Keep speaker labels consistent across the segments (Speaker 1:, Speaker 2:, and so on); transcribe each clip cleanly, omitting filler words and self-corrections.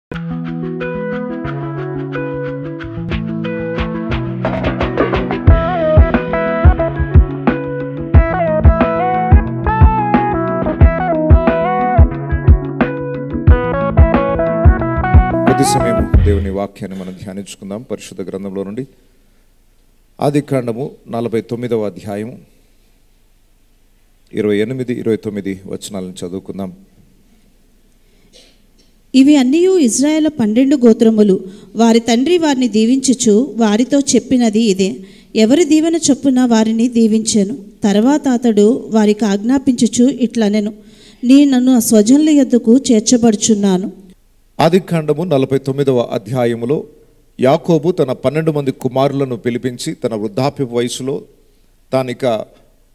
Speaker 1: కొద్ది సమయం దేవుని వాక్యాన్ని మనం ధ్యానించుకుందాం. పరిశుద్ధ గ్రంథంలో నుండి ఆదికాండము 49వ అధ్యాయం 28, 29 వచనాలను చదువుకుందాం.
Speaker 2: ఇవి అన్నీయు ఇజ్రాయేలు 12 గోత్రములు. వారి తండ్రి వారిని దీవించుచు వారితో చెప్పినది ఇదే: ఎవరి దీవెన చొప్పున వారిని దీవించెను. తర్వాత అతడు వారికి ఆజ్ఞాపించుచు ఇట్లనెను: నీ నన్ను స్వజనుల యొద్దకు చేర్చబడుచున్నాను.
Speaker 1: ఆదికాండము 49వ అధ్యాయములో యాకోబు తన 12 మంది కుమారులను పిలిపించి తన వృద్ధాప్య వయసులో తానిక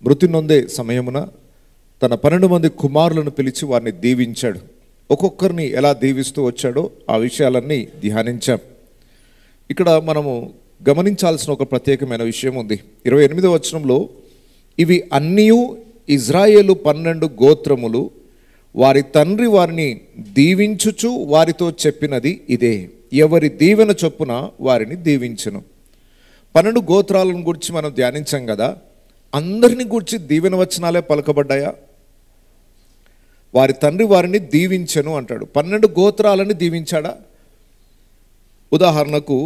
Speaker 1: మృతి నొందే సమయమున తన 12 మంది కుమారులను పిలిచి వారిని దీవించాడు. ఒక్కొక్కరిని ఎలా దీవిస్తూ వచ్చాడో ఆ విషయాలన్నీ ధ్యానించాం. ఇక్కడ మనము గమనించాల్సిన ఒక ప్రత్యేకమైన విషయం ఉంది. 28వ వచనంలో ఇవి అన్నీయు ఇజ్రాయేలు 12 గోత్రములు, వారి తండ్రి వారిని దీవించుచు వారితో చెప్పినది ఇదే: ఎవరి దీవెన చొప్పున వారిని దీవించెను. 12 గోత్రాలను గురించి మనం ధ్యానించాం కదా. అందరిని గురించి దీవెన వచనాలే పలకబడ్డాయా? వారి తండ్రి వారిని దీవించెను అంటాడు. 12 గోత్రాలని దీవించాడా? ఉదాహరణకు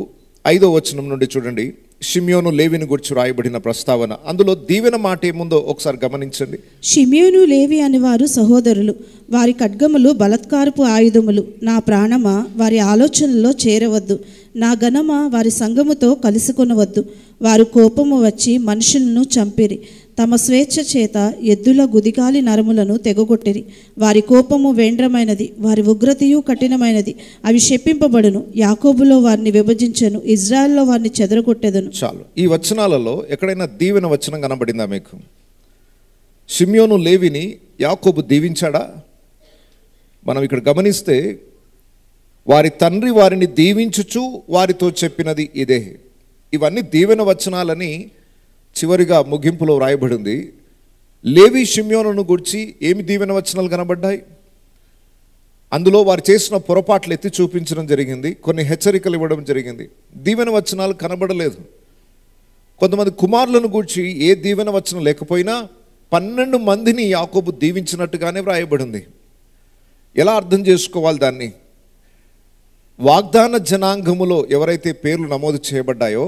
Speaker 1: 5వ వచనం నుండి చూడండి. షిమ్యోను లేవిని గురించి రాయబడిన ప్రస్తావన, అందులో దీవెన మాట ఏముందో ఒకసారి గమనించండి.
Speaker 2: షిమ్యోను లేవి అని వారు సహోదరులు. వారి ఖడ్గములు బలత్కారపు ఆయుధములు. నా ప్రాణమా, వారి ఆలోచనలో చేరవద్దు. నా ఘనమా, వారి సంగముతో కలుసుకొనవద్దు. వారు కోపము వచ్చి మనుషులను చంపిరి. తమ స్వేచ్ఛ చేత ఎద్దుల గుదిగాలి నరములను తెగగొట్టిరి. వారి కోపము వేండ్రమైనది, వారి ఉగ్రతయు కఠినమైనది. అవి శపింపబడును. యాకోబులో వారిని విభజించెను, ఇజ్రాయెల్లో వారిని చెదరగొట్టెదను.
Speaker 1: చాలు. ఈ వచనాలలో ఎక్కడైనా దీవెన వచనం కనబడిందా మీకు? షిమ్యోను లేవిని యాకోబు దీవించాడా? మనం ఇక్కడ గమనిస్తే వారి తండ్రి వారిని దీవించుచు వారితో చెప్పినది ఇదే. ఇవన్నీ దీవెన వచనాలని చివరిగా ముగింపులో వ్రాయబడింది. లేవి షిమ్యోనును గురించి ఏమి దీవెన వచనాలు కనబడ్డాయి? అందులో వారు చేసిన పొరపాట్లు ఎత్తి చూపించడం జరిగింది, కొన్ని హెచ్చరికలు ఇవ్వడం జరిగింది. దీవెన వచనాలు కనబడలేదు. కొంతమంది కుమారులను గురించి ఏ దీవెన వచనం లేకపోయినా 12 మందిని యాకోబు దీవించినట్టుగానే వ్రాయబడింది. ఎలా అర్థం చేసుకోవాలి దాన్ని? వాగ్దాన జనాంగములో ఎవరైతే పేర్లు నమోదు చేయబడ్డాయో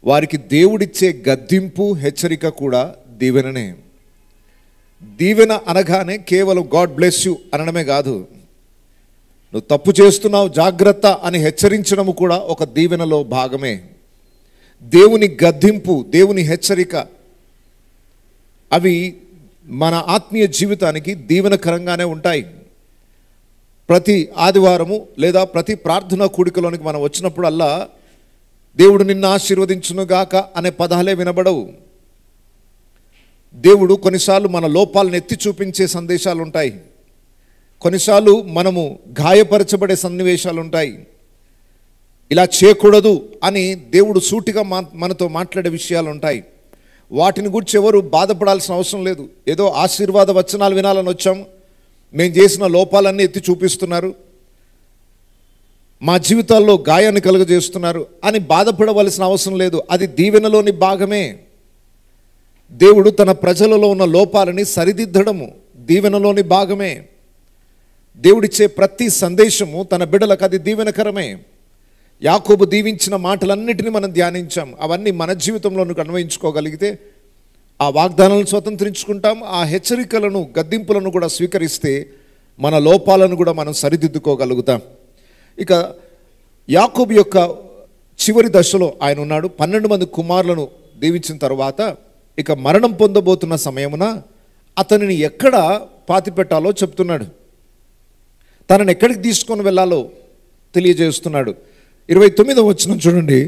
Speaker 1: వారికి దేవుడిచ్చే గద్దింపు, హెచ్చరిక కూడా దీవెననే. దీవెన అనగానే కేవలం గాడ్ బ్లెస్ యూ అనడమే కాదు, నువ్వు తప్పు చేస్తున్నావు జాగ్రత్త అని హెచ్చరించడము కూడా ఒక దీవెనలో భాగమే. దేవుని గద్దింపు, దేవుని హెచ్చరిక, అవి మన ఆత్మీయ జీవితానికి దీవెనకరంగానే ఉంటాయి. ప్రతి ఆదివారము లేదా ప్రతి ప్రార్థనా కూడికలోనికి మనం వచ్చినప్పుడల్లా దేవుడు నిన్ను ఆశీర్వదించునుగాక అనే పదాలే వినబడవు. దేవుడు కొన్నిసార్లు మన లోపాలను ఎత్తి చూపించే సందేశాలు ఉంటాయి. కొన్నిసార్లు మనము గాయపరచబడే సన్నివేశాలు ఉంటాయి. ఇలా చేయకూడదు అని దేవుడు సూటిగా మనతో మాట్లాడే విషయాలు ఉంటాయి. వాటిని గురించి ఎవరు బాధపడాల్సిన అవసరం లేదు. ఏదో ఆశీర్వాద వచనాలు వినాలని వచ్చాం, మేము చేసిన లోపాలన్నీ ఎత్తి చూపిస్తున్నారు, మా జీవితాల్లో గాయాన్ని కలుగజేస్తున్నారు అని బాధపడవలసిన అవసరం లేదు. అది దీవెనలోని భాగమే. దేవుడు తన ప్రజలలో ఉన్న లోపాలని సరిదిద్దడము దీవెనలోని భాగమే. దేవుడిచ్చే ప్రతి సందేశము తన బిడ్డలకు అది దీవెనకరమే. యాకోబు దీవించిన మాటలన్నిటిని మనం ధ్యానించాం. అవన్నీ మన జీవితంలో అన్వయించుకోగలిగితే ఆ వాగ్దానాలను స్వతంత్రించుకుంటాం. ఆ హెచ్చరికలను, గద్దింపులను కూడా స్వీకరిస్తే మన లోపాలను కూడా మనం సరిదిద్దుకోగలుగుతాం. ఇక యాకోబు యొక్క చివరి దశలో ఆయన ఉన్నాడు. 12 మంది కుమారులను దీవించిన తర్వాత ఇక మరణం పొందబోతున్న సమయమున అతనిని ఎక్కడ పాతిపెట్టాలో చెప్తున్నాడు. తనని ఎక్కడికి తీసుకొని వెళ్ళాలో తెలియజేస్తున్నాడు. 29వ వచనం చూడండి.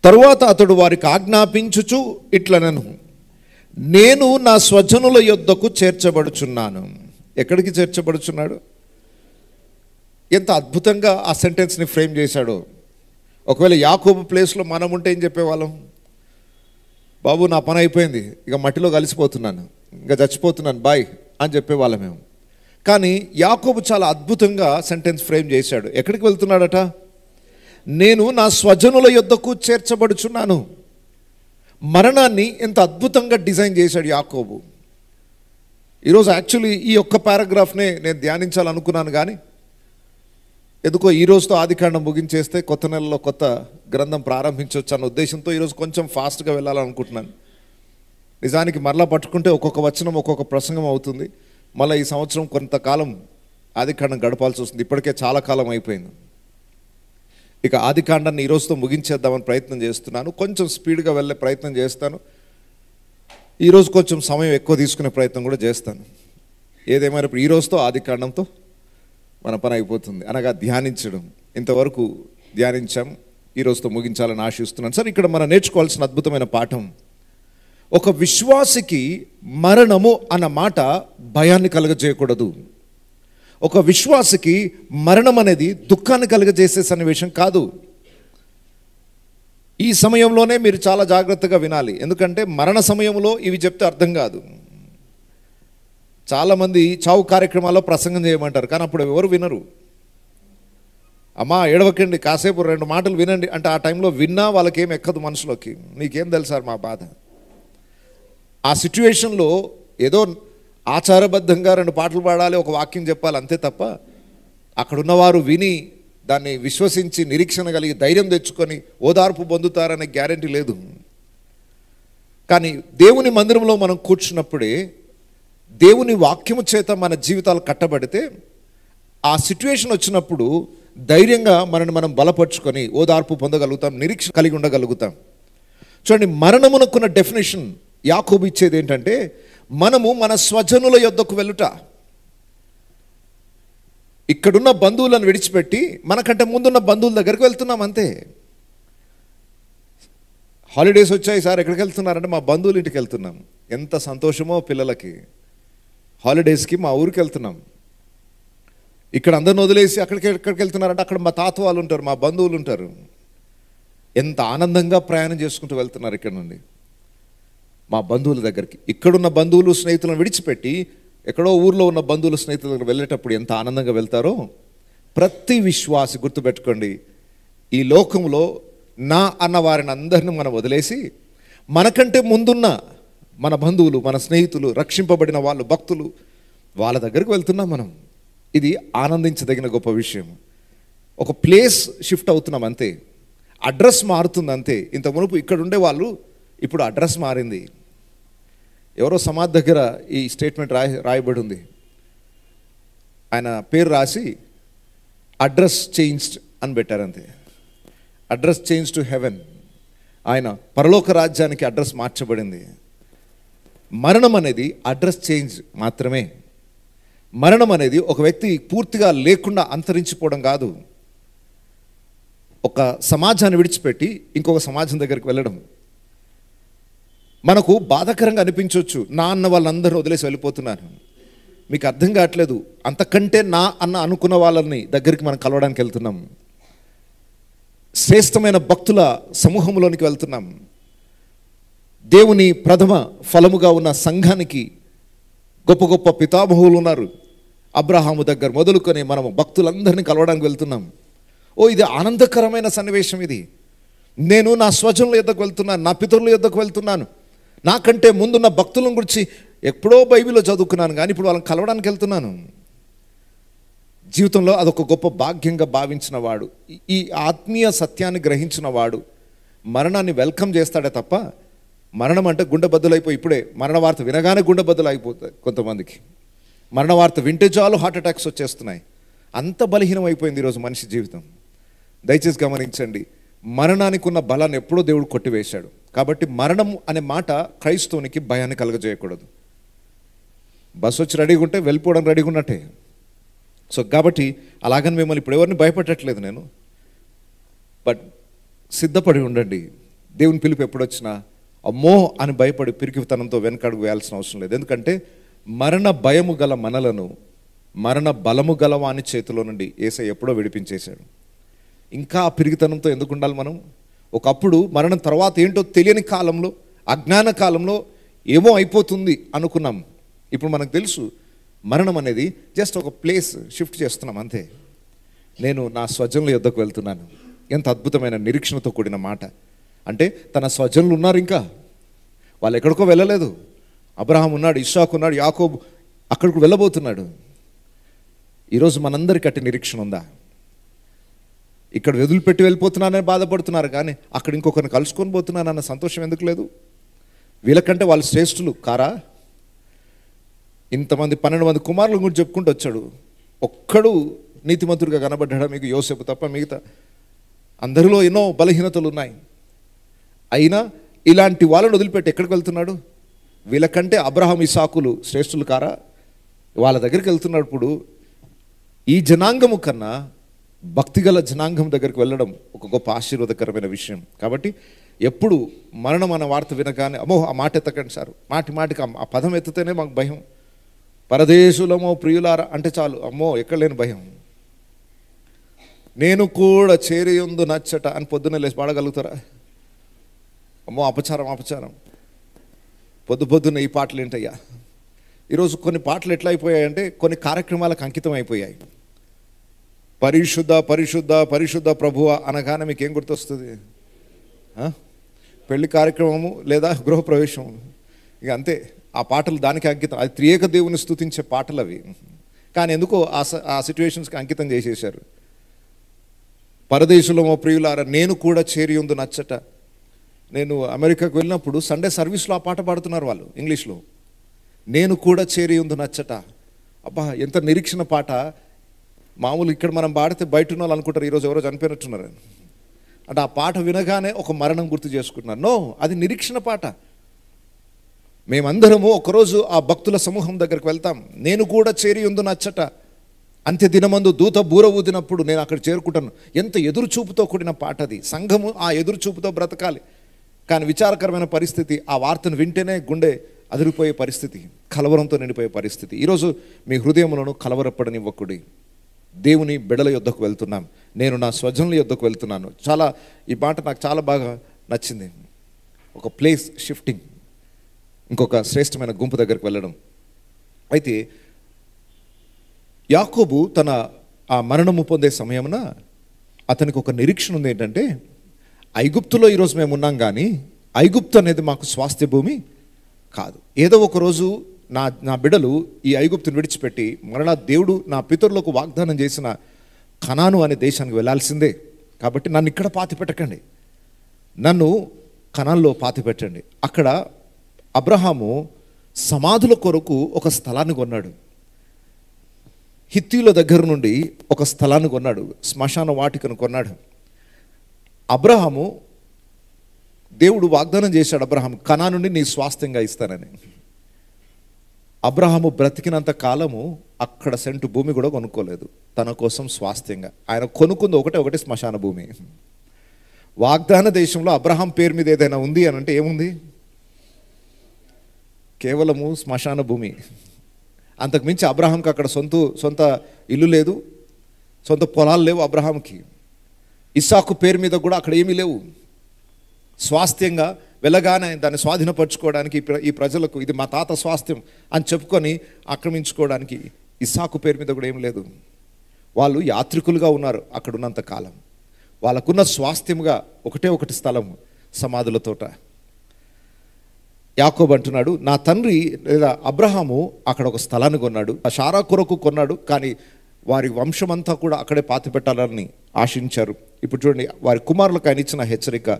Speaker 1: తరువాత అతడు వారికి ఆజ్ఞాపించుచు ఇట్లనెను: నేను నా స్వజనుల యొద్దకు చేర్చబడుచున్నాను. ఎక్కడికి చేర్చబడుచున్నాడు? ఎంత అద్భుతంగా ఆ సెంటెన్స్ని ఫ్రేమ్ చేశాడో. ఒకవేళ యాకోబు ప్లేస్లో మనం ఉంటే ఏం చెప్పేవాళ్ళం? బాబు నా పని అయిపోయింది, ఇక మట్టిలో కలిసిపోతున్నాను, ఇంకా చచ్చిపోతున్నాను, బాయ్ అని చెప్పేవాళ్ళం మేము. కానీ యాకోబు చాలా అద్భుతంగా సెంటెన్స్ ఫ్రేమ్ చేశాడు. ఎక్కడికి వెళ్తున్నాడట? నేను నా స్వజనుల యొద్దకు చేర్చబడుచున్నాను. మరణాన్ని ఎంత అద్భుతంగా డిజైన్ చేశాడు యాకోబు. ఈరోజు యాక్చువల్లీ ఈ ఒక్క పారాగ్రాఫ్నే నేను ధ్యానించాలనుకున్నాను, కానీ ఎందుకో ఈ రోజుతో ఆదికాండం ముగించేస్తే కొత్త నెలలో కొత్త గ్రంథం ప్రారంభించవచ్చు అన్న ఉద్దేశంతో ఈరోజు కొంచెం ఫాస్ట్గా వెళ్ళాలనుకుంటున్నాను. నిజానికి మరలా పట్టుకుంటే ఒక్కొక్క వచనం ఒక్కొక్క ప్రసంగం అవుతుంది. మళ్ళీ ఈ సంవత్సరం కొంతకాలం ఆదికాండం గడపాల్సి వస్తుంది. ఇప్పటికే చాలా కాలం అయిపోయింది. ఇక ఆదికాండాన్ని ఈ రోజుతో ముగించేద్దామని ప్రయత్నం చేస్తున్నాను. కొంచెం స్పీడ్గా వెళ్ళే ప్రయత్నం చేస్తాను. ఈరోజు కొంచెం సమయం ఎక్కువ తీసుకునే ప్రయత్నం కూడా చేస్తాను. ఏదేమైనా ఇప్పుడు ఈ రోజుతో ఆదికాండంతో మన పని అయిపోతుంది, అనగా ధ్యానించడం. ఇంతవరకు ధ్యానించాం, ఈ రోజుతో ముగించాలని ఆశిస్తున్నాను. సరే, ఇక్కడ మనం నేర్చుకోవాల్సిన అద్భుతమైన పాఠం, ఒక విశ్వాసికి మరణము అన్న మాట భయాన్ని కలుగజేయకూడదు. ఒక విశ్వాసికి మరణం అనేది దుఃఖాన్ని కలుగజేసే సన్నివేశం కాదు. ఈ సమయంలోనే మీరు చాలా జాగ్రత్తగా వినాలి, ఎందుకంటే మరణ సమయంలో ఇవి చెప్తే అర్థం కాదు. చాలామంది చావు కార్యక్రమాల్లో ప్రసంగం చేయమంటారు, కానీ అప్పుడు ఎవరు వినరు. అమ్మా ఏడవకండి, కాసేపు 2 మాటలు వినండి అంటే ఆ టైంలో విన్నా వాళ్ళకేం ఎక్కదు మనసులోకి. నీకేం తెలుసారు మా బాధ. ఆ సిచ్యువేషన్లో ఏదో ఆచారబద్ధంగా 2 పాటలు పాడాలి, ఒక వాక్యం చెప్పాలి, అంతే తప్ప అక్కడున్నవారు విని దాన్ని విశ్వసించి నిరీక్షణ కలిగి ధైర్యం తెచ్చుకొని ఓదార్పు పొందుతారనే గ్యారెంటీ లేదు. కానీ దేవుని మందిరంలో మనం కూర్చున్నప్పుడే దేవుని వాక్యము చేత మన జీవితాలు కట్టబడితే ఆ సిచ్యువేషన్ వచ్చినప్పుడు ధైర్యంగా మనని మనం బలపరుచుకొని ఓదార్పు పొందగలుగుతాం, నిరీక్షణ కలిగి ఉండగలుగుతాం. చూడండి, మరణమునకున్న డెఫినేషన్ యాకోబు ఇచ్చేది ఏంటంటే, మనము మన స్వజనుల యొద్దకు వెళ్ళుట. ఇక్కడున్న బంధువులను విడిచిపెట్టి మనకంటే ముందున్న బంధువుల దగ్గరికి వెళ్తున్నాం అంతే. హాలిడేస్ వచ్చాయి సార్, ఎక్కడికి వెళ్తున్నారంటే మా బంధువుల ఇంటికి వెళ్తున్నాం. ఎంత సంతోషమో పిల్లలకి. హాలిడేస్కి మా ఊరికి వెళ్తున్నాం. ఇక్కడ అందరిని వదిలేసి ఎక్కడికి వెళ్తున్నారంటే అక్కడ మా తాత వాళ్ళు ఉంటారు, మా బంధువులు ఉంటారు. ఎంత ఆనందంగా ప్రయాణం చేసుకుంటూ వెళ్తున్నారు ఇక్కడ నుండి మా బంధువుల దగ్గరికి. ఇక్కడున్న బంధువులు స్నేహితులను విడిచిపెట్టి ఎక్కడో ఊర్లో ఉన్న బంధువుల స్నేహితుల దగ్గర వెళ్ళేటప్పుడు ఎంత ఆనందంగా వెళ్తారో ప్రతి విశ్వాసి గుర్తుపెట్టుకోండి, ఈ లోకంలో నా అన్న వారిని అందరిని మనం వదిలేసి మనకంటే ముందున్న మన బంధువులు, మన స్నేహితులు, రక్షింపబడిన వాళ్ళు, భక్తులు, వాళ్ళ దగ్గరికి వెళ్తున్నాం మనం. ఇది ఆనందించదగిన గొప్ప విషయం. ఒక ప్లేస్ షిఫ్ట్ అవుతున్నాం అంతే, అడ్రస్ మారుతుంది అంతే. ఇంత మునుపు ఇక్కడ ఉండే వాళ్ళు, ఇప్పుడు అడ్రస్ మారింది. ఎవరో సమాధి దగ్గర ఈ స్టేట్మెంట్ రాయబడి ఉంది. ఆయన పేరు రాసి అడ్రస్ చేంజ్డ్ అని పెట్టారు అంతే. Address change to heaven. ఆయన పరలోక రాజ్యానికి అడ్రస్ మార్చబడింది. మరణం అనేది అడ్రస్ చేంజ్ మాత్రమే. మరణం అనేది ఒక వ్యక్తి పూర్తిగా లేకుండా అంతరించిపోవడం కాదు. ఒక సమాజాన్ని విడిచిపెట్టి ఇంకొక సమాజం దగ్గరికి వెళ్ళడం. మనకు బాధాకరంగా అనిపించవచ్చు, నా అన్న వాళ్ళందరూ వదిలేసి వెళ్ళిపోతున్నారు. మీకు అర్థం కావట్లేదు, అంతకంటే నా అన్న అనుకున్న వాళ్ళని దగ్గరికి మనం కలవడానికి వెళ్తున్నాం. శ్రేష్టమైన భక్తుల సమూహంలోనికి వెళ్తున్నాం. దేవుని ప్రథమ ఫలముగా ఉన్న సంఘానికి గొప్ప గొప్ప పితామహులు ఉన్నారు. అబ్రహాము దగ్గర మొదలుకొని మనము భక్తులందరినీ కలవడానికి వెళ్తున్నాం. ఇది ఆనందకరమైన సన్నివేశం. ఇది నేను నా స్వజనుల యొద్దకు వెళ్తున్నాను, నా పితరుల యొద్దకు వెళ్తున్నాను. నాకంటే ముందున్న భక్తులను గురించి ఎప్పుడో బైబిల్లో చదువుకున్నాను, కానీ ఇప్పుడు వాళ్ళని కలవడానికి వెళ్తున్నాను. జీవితంలో అదొక గొప్ప భాగ్యంగా భావించిన వాడు, ఈ ఆత్మీయ సత్యాన్ని గ్రహించిన వాడు మరణాన్ని వెల్కమ్ చేస్తాడే తప్ప, మరణం అంటే గుండె బద్దలైపోయి, ఇప్పుడే మరణ వార్త వినగానే గుండె బద్దలు అయిపోతాయి కొంతమందికి. మరణ వార్త వింటే చాలు హార్ట్ అటాక్స్ వచ్చేస్తున్నాయి. అంత బలహీనం అయిపోయింది ఈరోజు మనిషి జీవితం. దయచేసి గమనించండి, మరణానికి ఉన్న బలాన్ని ఎప్పుడో దేవుడు కొట్టివేశాడు. కాబట్టి మరణం అనే మాట క్రైస్తవునికి భయాన్ని కలగజేయకూడదు. బస్సు వచ్చి రెడీగా ఉంటే వెళ్ళిపోవడం రెడీగా ఉన్నట్టే. సో కాబట్టి అలాగని మిమ్మల్ని ఇప్పుడు ఎవరిని భయపెట్టట్లేదు నేను, బట్ సిద్ధపడి ఉండండి. దేవుని పిలుపు ఎప్పుడొచ్చినా అమ్మో అని భయపడి పిరికితనంతో వెనకడుగు వేయాల్సిన అవసరం లేదు. ఎందుకంటే మరణ భయము గల మనలను మరణ బలము గల వాని చేతిలో నుండి యేసయ్య ఎప్పుడో విడిపించేశాడు. ఇంకా ఆ పిరికితనంతో ఎందుకు ఉండాలి మనం? ఒకప్పుడు మరణం తర్వాత ఏంటో తెలియని కాలంలో, అజ్ఞాన కాలంలో ఏమో అయిపోతుంది అనుకున్నాం. ఇప్పుడు మనకు తెలుసు మరణం అనేది జస్ట్ ఒక ప్లేస్ షిఫ్ట్ చేస్తున్నాం అంతే. నేను నా స్వజనుల యొద్దకు వెళ్తున్నాను. ఎంత అద్భుతమైన నిరీక్షణతో కూడిన మాట. అంటే తన స్వజనులు ఉన్నారు, ఇంకా వాళ్ళు ఎక్కడికో వెళ్ళలేదు. అబ్రహాం ఉన్నాడు, ఇస్సాకు ఉన్నాడు, యాకోబు అక్కడికి వెళ్ళబోతున్నాడు. ఈరోజు మనందరికీ అట్టి నిరీక్షణ ఉందా? ఇక్కడ వదిలిపెట్టి వెళ్ళిపోతున్నానని బాధపడుతున్నారు, కానీ అక్కడ ఇంకొకరిని కలుసుకొని పోతున్నానన్న సంతోషం ఎందుకు లేదు? వీళ్ళకంటే వాళ్ళు శ్రేష్ఠులు కారా? ఇంతమంది 12 మంది కుమారుల గురించి చెప్పుకుంటూ వచ్చాడు. ఒక్కడు నీతిమంతుడిగా కనబడ్డా మీకు? యోసేపు తప్ప మిగతా అందరిలో ఎన్నో బలహీనతలు ఉన్నాయి. అయినా ఇలాంటి వాళ్ళని వదిలిపెట్టి ఎక్కడికి వెళ్తున్నాడు? వీళ్ళకంటే అబ్రహాం ఇస్సాకులు శ్రేష్ఠులు కారా? వాళ్ళ దగ్గరికి వెళ్తున్నాడు. ఇప్పుడు ఈ జనాంగము కన్నా భక్తిగల జనాంగం దగ్గరికి వెళ్ళడం ఒక గొప్ప ఆశీర్వాదకరమైన విషయం. కాబట్టి ఎప్పుడు మరణం అన్న వార్త వినగానే అమ్మో ఆ మాట ఎత్తకండి సార్, మాటికి ఆ పదం ఎత్తితేనే మాకు భయం. పరదేశులమో ప్రియులారా అంటే చాలు అమ్మో ఎక్కడ లేని భయం. నేను కూడా చేరియుందు నచ్చట అని పొద్దున్నే లేచి పాడగలుగుతారా? అమ్మో అపచారం. పొద్దున్న ఈ పాటలు ఏంటయ్యా? ఈరోజు కొన్ని పాటలు ఎట్లా అయిపోయాయంటే కొన్ని కార్యక్రమాలకు అంకితం అయిపోయాయి. పరిశుద్ధ ప్రభువ అనగానే మీకు ఏం గుర్తొస్తుంది? పెళ్లి కార్యక్రమము లేదా గృహప్రవేశం, ఇక అంతే. ఆ పాటలు దానికి అంకితం. అది త్రియేక దేవుని స్తుతించే పాటలు అవి. కానీ ఎందుకో ఆ సిచ్యువేషన్స్కి అంకితం చేసేసారు. పరదేశులమో ప్రియులారా నేను కూడా చేరియుందు నచ్చట. నేను అమెరికాకు వెళ్ళినప్పుడు సండే సర్వీస్లో ఆ పాట పాడుతున్నారు వాళ్ళు ఇంగ్లీష్లో. నేను కూడా చేరియుందు నచ్చట. అబ్బా ఎంత నిరీక్షణ పాట. మామూలు ఇక్కడ మనం పాడితే బయట ఉన్న వాళ్ళు అనుకుంటారు ఈరోజు ఎవరో చనిపోయినట్టున్నారు అంటే ఆ పాట వినగానే ఒక మరణం గుర్తు చేసుకుంటున్నారు. నో, అది నిరీక్షణ పాట. మేమందరము ఒకరోజు ఆ భక్తుల సమూహం దగ్గరికి వెళ్తాం. నేను కూడా చేరియుందు నచ్చట. అంత్య దినమందు దూత బూర ఊదినప్పుడు నేను అక్కడ చేరుకుంటాను. ఎంత ఎదురుచూపుతో కూడిన పాట అది. సంఘము ఆ ఎదురుచూపుతో బ్రతకాలి. కానీ విచారకరమైన పరిస్థితి, ఆ వార్తను వింటేనే గుండె అదిరిపోయే పరిస్థితి, కలవరంతో నిండిపోయే పరిస్థితి. ఈరోజు మీ హృదయములను కలవరపడనివ్వకుడి. దేవుని బిడల యొద్దకు వెళ్తున్నాం. నేను నా స్వజనుల యొద్దకు వెళ్తున్నాను. చాలా ఈ మాట నాకు చాలా బాగా నచ్చింది. ఒక ప్లేస్ షిఫ్టింగ్, ఇంకొక శ్రేష్టమైన గుంపు దగ్గరికి వెళ్ళడం. అయితే యాకోబు తన ఆ మరణము పొందే సమయమున అతనికి ఒక నిరీక్షణ ఉంది. ఏంటంటే ఐగుప్తులో ఈరోజు మేము ఉన్నాం, కానీ ఐగుప్తు అనేది మాకు స్వాస్థ్య భూమి కాదు. ఏదో ఒకరోజు నా బిడలు ఈ ఐగుప్తును విడిచిపెట్టి మరలా దేవుడు నా పితరులకు వాగ్దానం చేసిన కనాను అనే దేశానికి వెళ్ళాల్సిందే. కాబట్టి నన్ను ఇక్కడ పాతి పెట్టకండి, నన్ను కనాన్లో పాతి పెట్టండి. అక్కడ అబ్రహాము సమాధుల కొరకు ఒక స్థలాన్ని కొన్నాడు. హిత్తీల దగ్గర నుండి ఒక స్థలాన్ని కొన్నాడు, శ్మశాన వాటికను కొన్నాడు. అబ్రహాము దేవుడు వాగ్దానం చేశాడు, అబ్రహాము కనానుని నీ స్వాస్థ్యంగా ఇస్తానని. అబ్రహాము బ్రతికినంత కాలము అక్కడ సెంటు భూమి కూడా కొనుక్కోలేదు తన కోసం స్వాస్థ్యంగా. ఆయన కొనుక్కుంది ఒకటే శ్మశాన భూమి. వాగ్దాన దేశంలో అబ్రహాం పేరు మీద ఏదైనా ఉంది అని అంటే ఏముంది? కేవలము శ్మశాన భూమి. అంతకుమించి అబ్రహాంకి అక్కడ సొంత ఇల్లు లేదు, సొంత పొలాలు లేవు అబ్రహాంకి. ఇస్సాకు పేరు మీద కూడా అక్కడ ఏమీ లేవు. స్వాస్థ్యంగా వెళ్ళగానే దాన్ని స్వాధీనపరచుకోవడానికి ఈ ప్రజలకు ఇది మా తాత స్వాస్థ్యం అని చెప్పుకొని ఆక్రమించుకోవడానికి ఇస్సాకు పేరు మీద కూడా ఏం లేదు. వాళ్ళు యాత్రికులుగా ఉన్నారు అక్కడ ఉన్నంత కాలం. వాళ్ళకున్న స్వాస్థ్యముగా ఒకటి స్థలం, సమాధుల తోట. యాకోబు అంటున్నాడు, నా తండ్రి లేదా అబ్రహాము అక్కడ ఒక స్థలాన్ని కొన్నాడు, ఆ షారా కొరకు కొన్నాడు, కానీ వారి వంశమంతా కూడా అక్కడే పాతి పెట్టాలని ఆశించారు. ఇప్పుడు చూడండి వారి కుమారులకు ఆయన ఇచ్చిన హెచ్చరిక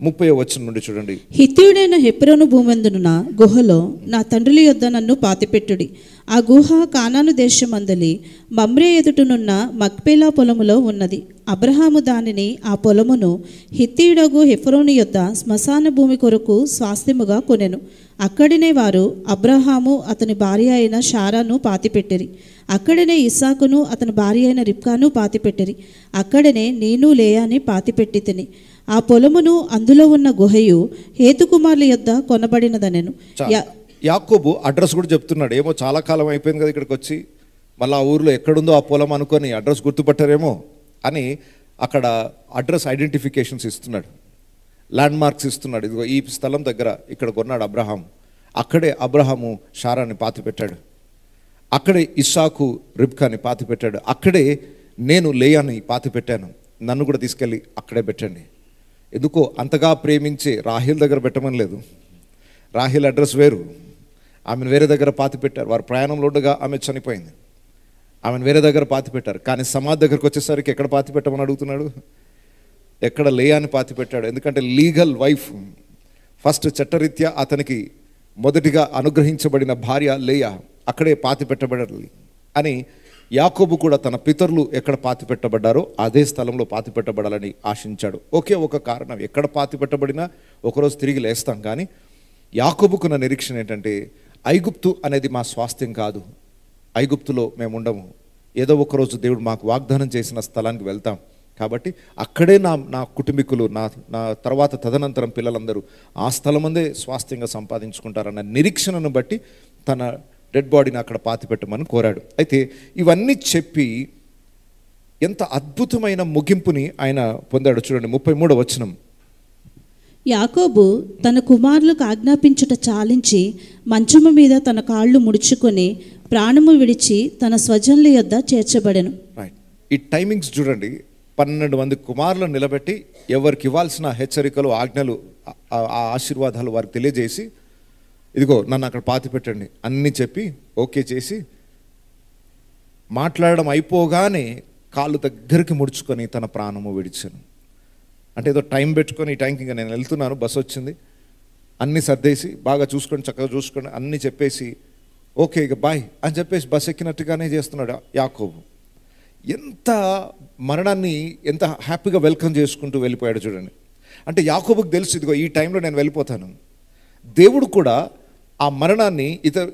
Speaker 1: 30వ వచనం నుండి చూడండి.
Speaker 2: హిత్తీయుడైన హెబ్రోను భూమందున గుహలో నా తండ్రుల యొద్ద నన్ను పాతిపెట్టుడి. ఆ గుహ కానాను దేశమందలి మమ్రే ఎదుటనున్న మక్పేలా పొలములో ఉన్నది. అబ్రహాము దానిని ఆ పొలమును హిత్తీయుడగు హెబ్రోను యొద్ద శ్మశాన భూమి కొరకు స్వాస్థ్యముగా కొనెను. అక్కడనే వారు అబ్రహాము అతని భార్య అయిన షారాను పాతిపెట్టిరి. అక్కడనే ఇస్సాకును అతని భార్య అయిన రిబ్కాను పాతిపెట్టిరి. అక్కడనే నేను లేయాని పాతిపెట్టి తిని. ఆ పొలమును అందులో ఉన్న గుహయు హేతుకుమార్ల యొద్ద కొనబడినదనెను.
Speaker 1: యాకోబు అడ్రస్ కూడా చెప్తున్నాడు. ఏమో చాలా కాలం అయిపోయింది కదా ఇక్కడికి వచ్చి, మళ్ళీ ఆ ఊరిలో ఎక్కడుందో ఆ పొలం అనుకొని అడ్రస్ గుర్తుపట్టారేమో అని అక్కడ అడ్రస్ ఐడెంటిఫికేషన్స్ ఇస్తున్నాడు, ల్యాండ్ మార్క్స్ ఇస్తున్నాడు. ఇదిగో ఈ స్థలం దగ్గర ఇక్కడ కొన్నాడు అబ్రహాం, అక్కడే అబ్రహాము షారాన్ని పాతి పెట్టాడు. అక్కడే ఇస్సాకు రిబ్కాని పాతి పెట్టాడు. అక్కడే నేను లేయాని పాతి పెట్టాను, నన్ను కూడా తీసుకెళ్ళి అక్కడే పెట్టండి. ఎందుకో అంతగా ప్రేమించే రాహేల్ దగ్గర పెట్టమని లేదు. రాహేల్ అడ్రస్ వేరు, ఆమెను వేరే దగ్గర పాతి పెట్టారు. వారు ప్రయాణంలో ఉండగా ఆమె చనిపోయింది, ఆమెను వేరే దగ్గర పాతి పెట్టారు. కానీ సమాధి దగ్గరకు వచ్చేసరికి ఎక్కడ పాతి పెట్టమని అడుగుతున్నాడు? ఎక్కడ లేయాని పాతి పెట్టాడు. ఎందుకంటే లీగల్ వైఫ్, ఫస్ట్ చట్టరీత్యా అతనికి మొదటిగా అనుగ్రహించబడిన భార్య లేయా, అక్కడే పాతి పెట్టబడాలి అని యాకోబు కూడా తన పితరులు ఎక్కడ పాతి పెట్టబడ్డారో అదే స్థలంలో పాతి పెట్టబడాలని ఆశించాడు. ఒకే ఒక కారణం, ఎక్కడ పాతి పెట్టబడినా ఒకరోజు తిరిగి లేస్తాం. కానీ యాకోబుకున్న నిరీక్షణ ఏంటంటే ఐగుప్తు అనేది మా స్వాస్థ్యం కాదు, ఐగుప్తులో మేము ఉండము, ఏదో ఒకరోజు దేవుడు మాకు వాగ్దానం చేసిన స్థలానికి వెళ్తాం, కాబట్టి అక్కడే నా కుటుంబీకులు నా తర్వాత తదనంతరం పిల్లలందరూ ఆ స్థలమందే స్వాస్థ్యంగా సంపాదించుకుంటారన్న నిరీక్షణను బట్టి తన డెడ్ బాడీని అక్కడ పాతి పెట్టమని కోరాడు. అయితే ఇవన్నీ చెప్పి ఎంత అద్భుతమైన ముగింపుని ఆయన పొందాడు. చూడండి 33వ వచనం.
Speaker 2: యాకోబు తన కుమారులకు ఆజ్ఞాపించుట చాలించి మంచము మీద తన కాళ్ళు ముడుచుకొని ప్రాణము విడిచి తన స్వజనుల యొద్ద చేర్చబడెను.
Speaker 1: రైట్, ఈ టైమింగ్స్ చూడండి. 12 మంది కుమారులను నిలబెట్టి ఎవరికి ఇవ్వాల్సిన హెచ్చరికలు, ఆజ్ఞలు, ఆ ఆశీర్వాదాలు వారికి తెలియజేసి, ఇదిగో నన్ను అక్కడ పాతి పెట్టండి అన్నీ చెప్పి ఓకే చేసి మాట్లాడడం అయిపోగానే కాళ్ళు దగ్గరికి ముడుచుకొని తన ప్రాణము విడిచాను. అంటే ఏదో టైం పెట్టుకొని ఈ టైంకి ఇంకా నేను వెళ్తున్నాను, బస్సు వచ్చింది, అన్నీ సర్దేసి బాగా చూసుకోండి, చక్కగా చూసుకోండి అన్నీ చెప్పేసి ఓకే ఇక బాయ్ అని చెప్పేసి బస్సు ఎక్కినట్టుగానే చేస్తున్నాడు యాకోబు. ఎంత మరణాన్ని ఎంత హ్యాపీగా వెల్కమ్ చేసుకుంటూ వెళ్ళిపోయాడు చూడండి. అంటే యాకోబుకి తెలుసు, ఇదిగో ఈ టైంలో నేను వెళ్ళిపోతాను. దేవుడు కూడా ఆ మరణాన్ని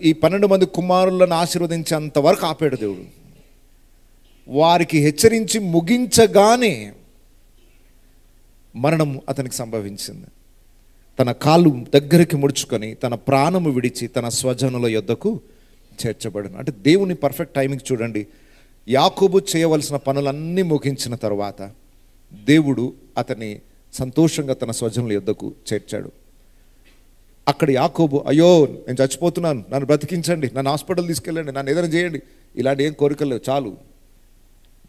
Speaker 1: ఈ 12 మంది కుమారులను ఆశీర్వదించేంత వరకు ఆపాడు దేవుడు. వారికి హెచ్చరించి ముగించగానే మరణం అతనికి సంభవించింది. తన కాళ్ళు దగ్గరికి ముడుచుకొని తన ప్రాణము విడిచి తన స్వజనుల యొద్దకు చేర్చబడను. అంటే దేవుని పర్ఫెక్ట్ టైమింగ్ చూడండి. యాకోబు చేయవలసిన పనులన్నీ ముగించిన తర్వాత దేవుడు అతన్ని సంతోషంగా తన స్వజనుల యొద్దకు చేర్చాడు. అక్కడ యాకోబు, అయ్యో నేను చచ్చిపోతున్నాను, నన్ను బ్రతికించండి, నన్ను హాస్పిటల్ తీసుకెళ్ళండి, నన్ను ఏదైనా చేయండి, ఇలాంటి ఏం కోరికలు లేవు, చాలు.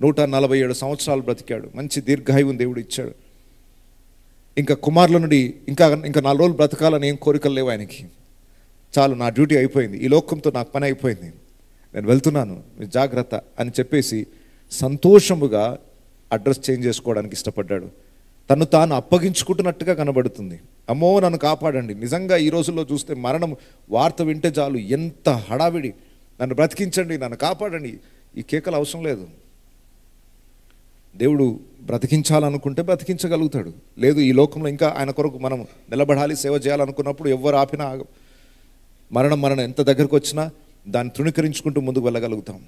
Speaker 1: 147 సంవత్సరాలు బ్రతికాడు, మంచి దీర్ఘాయువుని దేవుడు ఇచ్చాడు. ఇంకా కుమారుల నుండి ఇంకా 4 రోజులు బ్రతకాలని ఏం కోరికలు లేవు ఆయనకి. చాలు, నా డ్యూటీ అయిపోయింది, ఈ లోకంతో నాకు పని అయిపోయింది, నేను వెళ్తున్నాను, జాగ్రత్త అని చెప్పేసి సంతోషముగా అడ్రస్ చేంజ్ చేసుకోవడానికి ఇష్టపడ్డాడు. తను తాను అప్పగించుకుంటున్నట్టుగా కనబడుతుంది. అమ్మో నన్ను కాపాడండి. నిజంగా ఈ రోజుల్లో చూస్తే మరణం వార్త వింటే చాలు ఎంత హడావిడి, నన్ను బ్రతికించండి, నన్ను కాపాడండి, ఈ కేకలు అవసరం లేదు. దేవుడు బ్రతికించాలనుకుంటే బ్రతికించగలుగుతాడు. లేదు ఈ లోకంలో ఇంకా ఆయన కొరకు మనం నిలబడాలి, సేవ చేయాలనుకున్నప్పుడు ఎవరు ఆపినా మరణం ఎంత దగ్గరకు వచ్చినా దాన్ని తృణీకరించుకుంటూ ముందుకు వెళ్ళగలుగుతాం.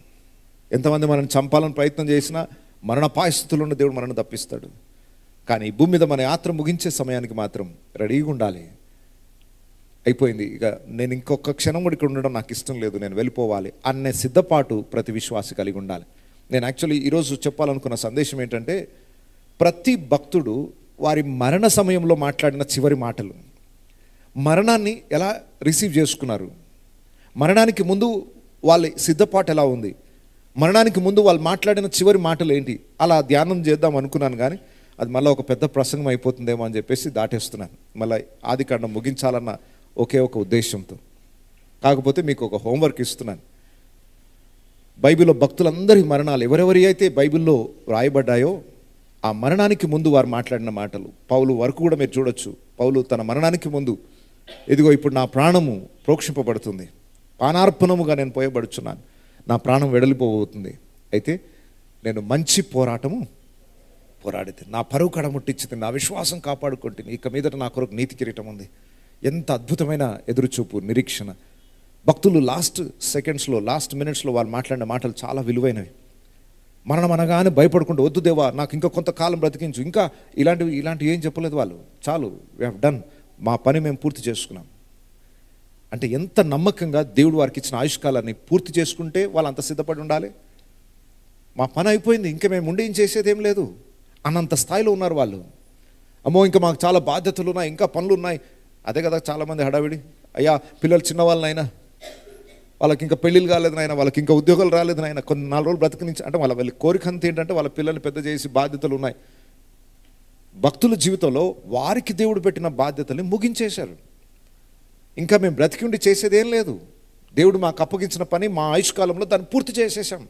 Speaker 1: ఎంతమంది మనల్ని చంపాలని ప్రయత్నం చేసినా మరణాపాయ స్థితిలో దేవుడు మనల్ని తప్పిస్తాడు. కానీ భూమి మీద మన యాత్ర ముగించే సమయానికి మాత్రం రెడీగా ఉండాలి. అయిపోయింది, ఇక నేను ఇంకొక క్షణం కూడా ఇక్కడ ఉండడం నాకు ఇష్టం లేదు, నేను వెళ్ళిపోవాలి అనే సిద్ధపాటు ప్రతి విశ్వాసి కలిగి ఉండాలి. నేను యాక్చువల్లీ ఈరోజు చెప్పాలనుకున్న సందేశం ఏంటంటే, ప్రతి భక్తుడు వారి మరణ సమయంలో మాట్లాడిన చివరి మాటలు, మరణాన్ని ఎలా రిసీవ్ చేసుకున్నారు, మరణానికి ముందు వాళ్ళ సిద్ధపాటు ఎలా ఉంది, మరణానికి ముందు వాళ్ళు మాట్లాడిన చివరి మాటలు ఏంటి, అలా ధ్యానం చేద్దాం అనుకున్నాను. కానీ అది మళ్ళీ ఒక పెద్ద ప్రసంగం అయిపోతుందేమో అని చెప్పేసి దాటేస్తున్నాను. మళ్ళీ ఆదికాండం ముగించాలన్న ఒకే ఒక ఉద్దేశంతో. కాకపోతే మీకు ఒక హోంవర్క్ ఇస్తున్నాను. బైబిల్లో భక్తులందరి మరణాలు ఎవరెవరి అయితే బైబిల్లో రాయబడ్డాయో ఆ మరణానికి ముందు వారు మాట్లాడిన మాటలు, పౌలు వరకు కూడా మీరు చూడొచ్చు. పౌలు తన మరణానికి ముందు, ఇదిగో ఇప్పుడు నా ప్రాణము ప్రోక్షింపబడుతుంది, పానార్పణముగా నేను పోయబడుచున్నాను, నా ప్రాణం వెడలిపోబోతుంది, అయితే నేను మంచి పోరాటము పోరాడితే, నా పరువు కడముట్టించింది, నా విశ్వాసం కాపాడుకుంటుంది, ఇక మీదట నా కొరకు నీతి కిరీటం ఉంది. ఎంత అద్భుతమైన ఎదురుచూపు, నిరీక్షణ. భక్తులు లాస్ట్ సెకండ్స్లో, లాస్ట్ మినిట్స్లో వాళ్ళు మాట్లాడిన మాటలు చాలా విలువైనవి. మరణం అనగానే భయపడుకుంటూ, వద్దు దేవా నాకు ఇంకా కొంతకాలం బ్రతికించు, ఇంకా ఇలాంటివి ఏం చెప్పలేదు వాళ్ళు. చాలు, వీ హ్యావ్ డన్, మా పని మేము పూర్తి చేసుకున్నాం. అంటే ఎంత నమ్మకంగా దేవుడు వారికి ఇచ్చిన ఆయుష్కాలాన్ని పూర్తి చేసుకుంటే వాళ్ళు అంత సిద్ధపడి ఉండాలి. మా పని అయిపోయింది, ఇంకా మేము ఉండి ఏం చేసేది ఏం లేదు అన్నంత స్థాయిలో ఉన్నారు వాళ్ళు. అమ్మో ఇంకా మాకు చాలా బాధ్యతలు ఉన్నాయి, ఇంకా పనులు ఉన్నాయి. అదే కదా చాలామంది హడావిడి. అయ్యా పిల్లలు చిన్నవాళ్ళనైనా వాళ్ళకి ఇంకా పెళ్ళిళ్ళు కాలేదు నాయన, వాళ్ళకి ఇంకా ఉద్యోగాలు రాలేదు నాయన, కొన్ని 4 రోజులు బ్రతికించి అంటే వాళ్ళ కోరిక అంతా ఏంటంటే వాళ్ళ పిల్లల్ని పెద్ద చేసి బాధ్యతలు ఉన్నాయి. భక్తుల జీవితంలో వారికి దేవుడు పెట్టిన బాధ్యతల్ని ముగించేశారు. ఇంకా మేము బ్రతికి ఉండి చేసేదేం లేదు. దేవుడు మాకు అప్పగించిన పని మా ఆయుష్కాలంలో దాన్ని పూర్తి చేసేసాం.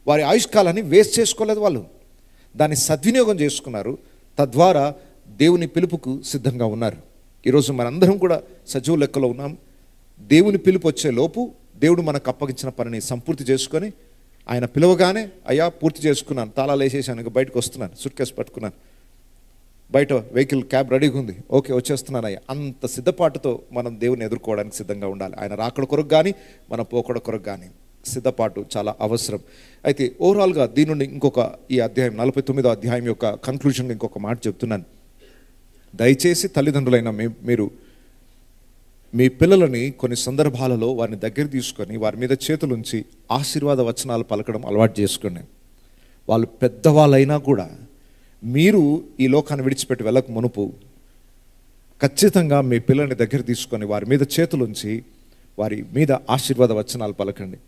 Speaker 1: వారి ఆయుష్కాలాన్ని వేస్ట్ చేసుకోలేదు, వాళ్ళు దాన్ని సద్వినియోగం చేసుకున్నారు. తద్వారా దేవుని పిలుపుకు సిద్ధంగా ఉన్నారు. ఈరోజు మనందరం కూడా సజీవ లెక్కలో ఉన్నాం. దేవుని పిలుపు వచ్చే లోపు దేవుడు మనకు అప్పగించిన పనిని సంపూర్తి చేసుకొని, ఆయన పిలవగానే అయ్యా పూర్తి చేసుకున్నాను, తాళాలు వేసేసాను, ఇంకా బయటకు వస్తున్నాను, సూట్ కేసు పట్టుకున్నాను, బయట వెహికల్ క్యాబ్ రెడీగా ఉంది, ఓకే వచ్చేస్తున్నాను అయ్యా, అంత సిద్ధపాటుతో మనం దేవుని ఎదుర్కోవడానికి సిద్ధంగా ఉండాలి. ఆయన రాకడ కొరకు కానీ మన పోకడ కొరకు కానీ సిద్ధపాటు చాలా అవసరం. అయితే ఓవరాల్గా దీని నుండి ఇంకొక ఈ అధ్యాయం 49వ అధ్యాయం యొక్క కన్క్లూజన్గా ఇంకొక మాట చెప్తున్నాను. దయచేసి తల్లిదండ్రులైన మీరు మీ పిల్లలని కొన్ని సందర్భాలలో వారిని దగ్గర తీసుకొని వారి మీద చేతులుంచి ఆశీర్వాద వచనాలు పలకడం అలవాటు చేసుకోండి. వాళ్ళు పెద్దవాళ్ళైనా కూడా మీరు ఈ లోకాన్ని విడిచిపెట్టి వెళ్ళక మునుపు ఖచ్చితంగా మీ పిల్లల్ని దగ్గర తీసుకొని వారి మీద చేతులుంచి వారి మీద ఆశీర్వాద వచనాలు పలకండి.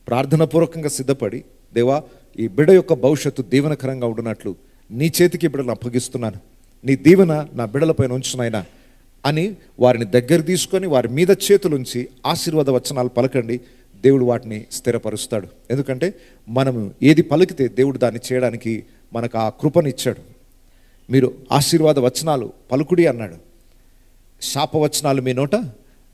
Speaker 1: ప్రార్థనాపూర్వకంగా సిద్ధపడి, దేవా ఈ బిడ్డ యొక్క భవిష్యత్తు దీవెనకరంగా ఉండునట్లు నీ చేతికి బిడ్డలను అప్పగిస్తున్నాను, నీ దీవెన నా బిడ్డలపైన ఉంచునైనా అని వారిని దగ్గర తీసుకొని వారి మీద చేతులుంచి ఆశీర్వాద వచనాలు పలకండి. దేవుడు వాటిని స్థిరపరుస్తాడు. ఎందుకంటే మనము ఏది పలికితే దేవుడు దాన్ని చేయడానికి మనకు ఆ కృపనిచ్చాడు. మీరు ఆశీర్వాద వచనాలు పలుకుడి అన్నాడు, శాపవచనాలు మీ నోట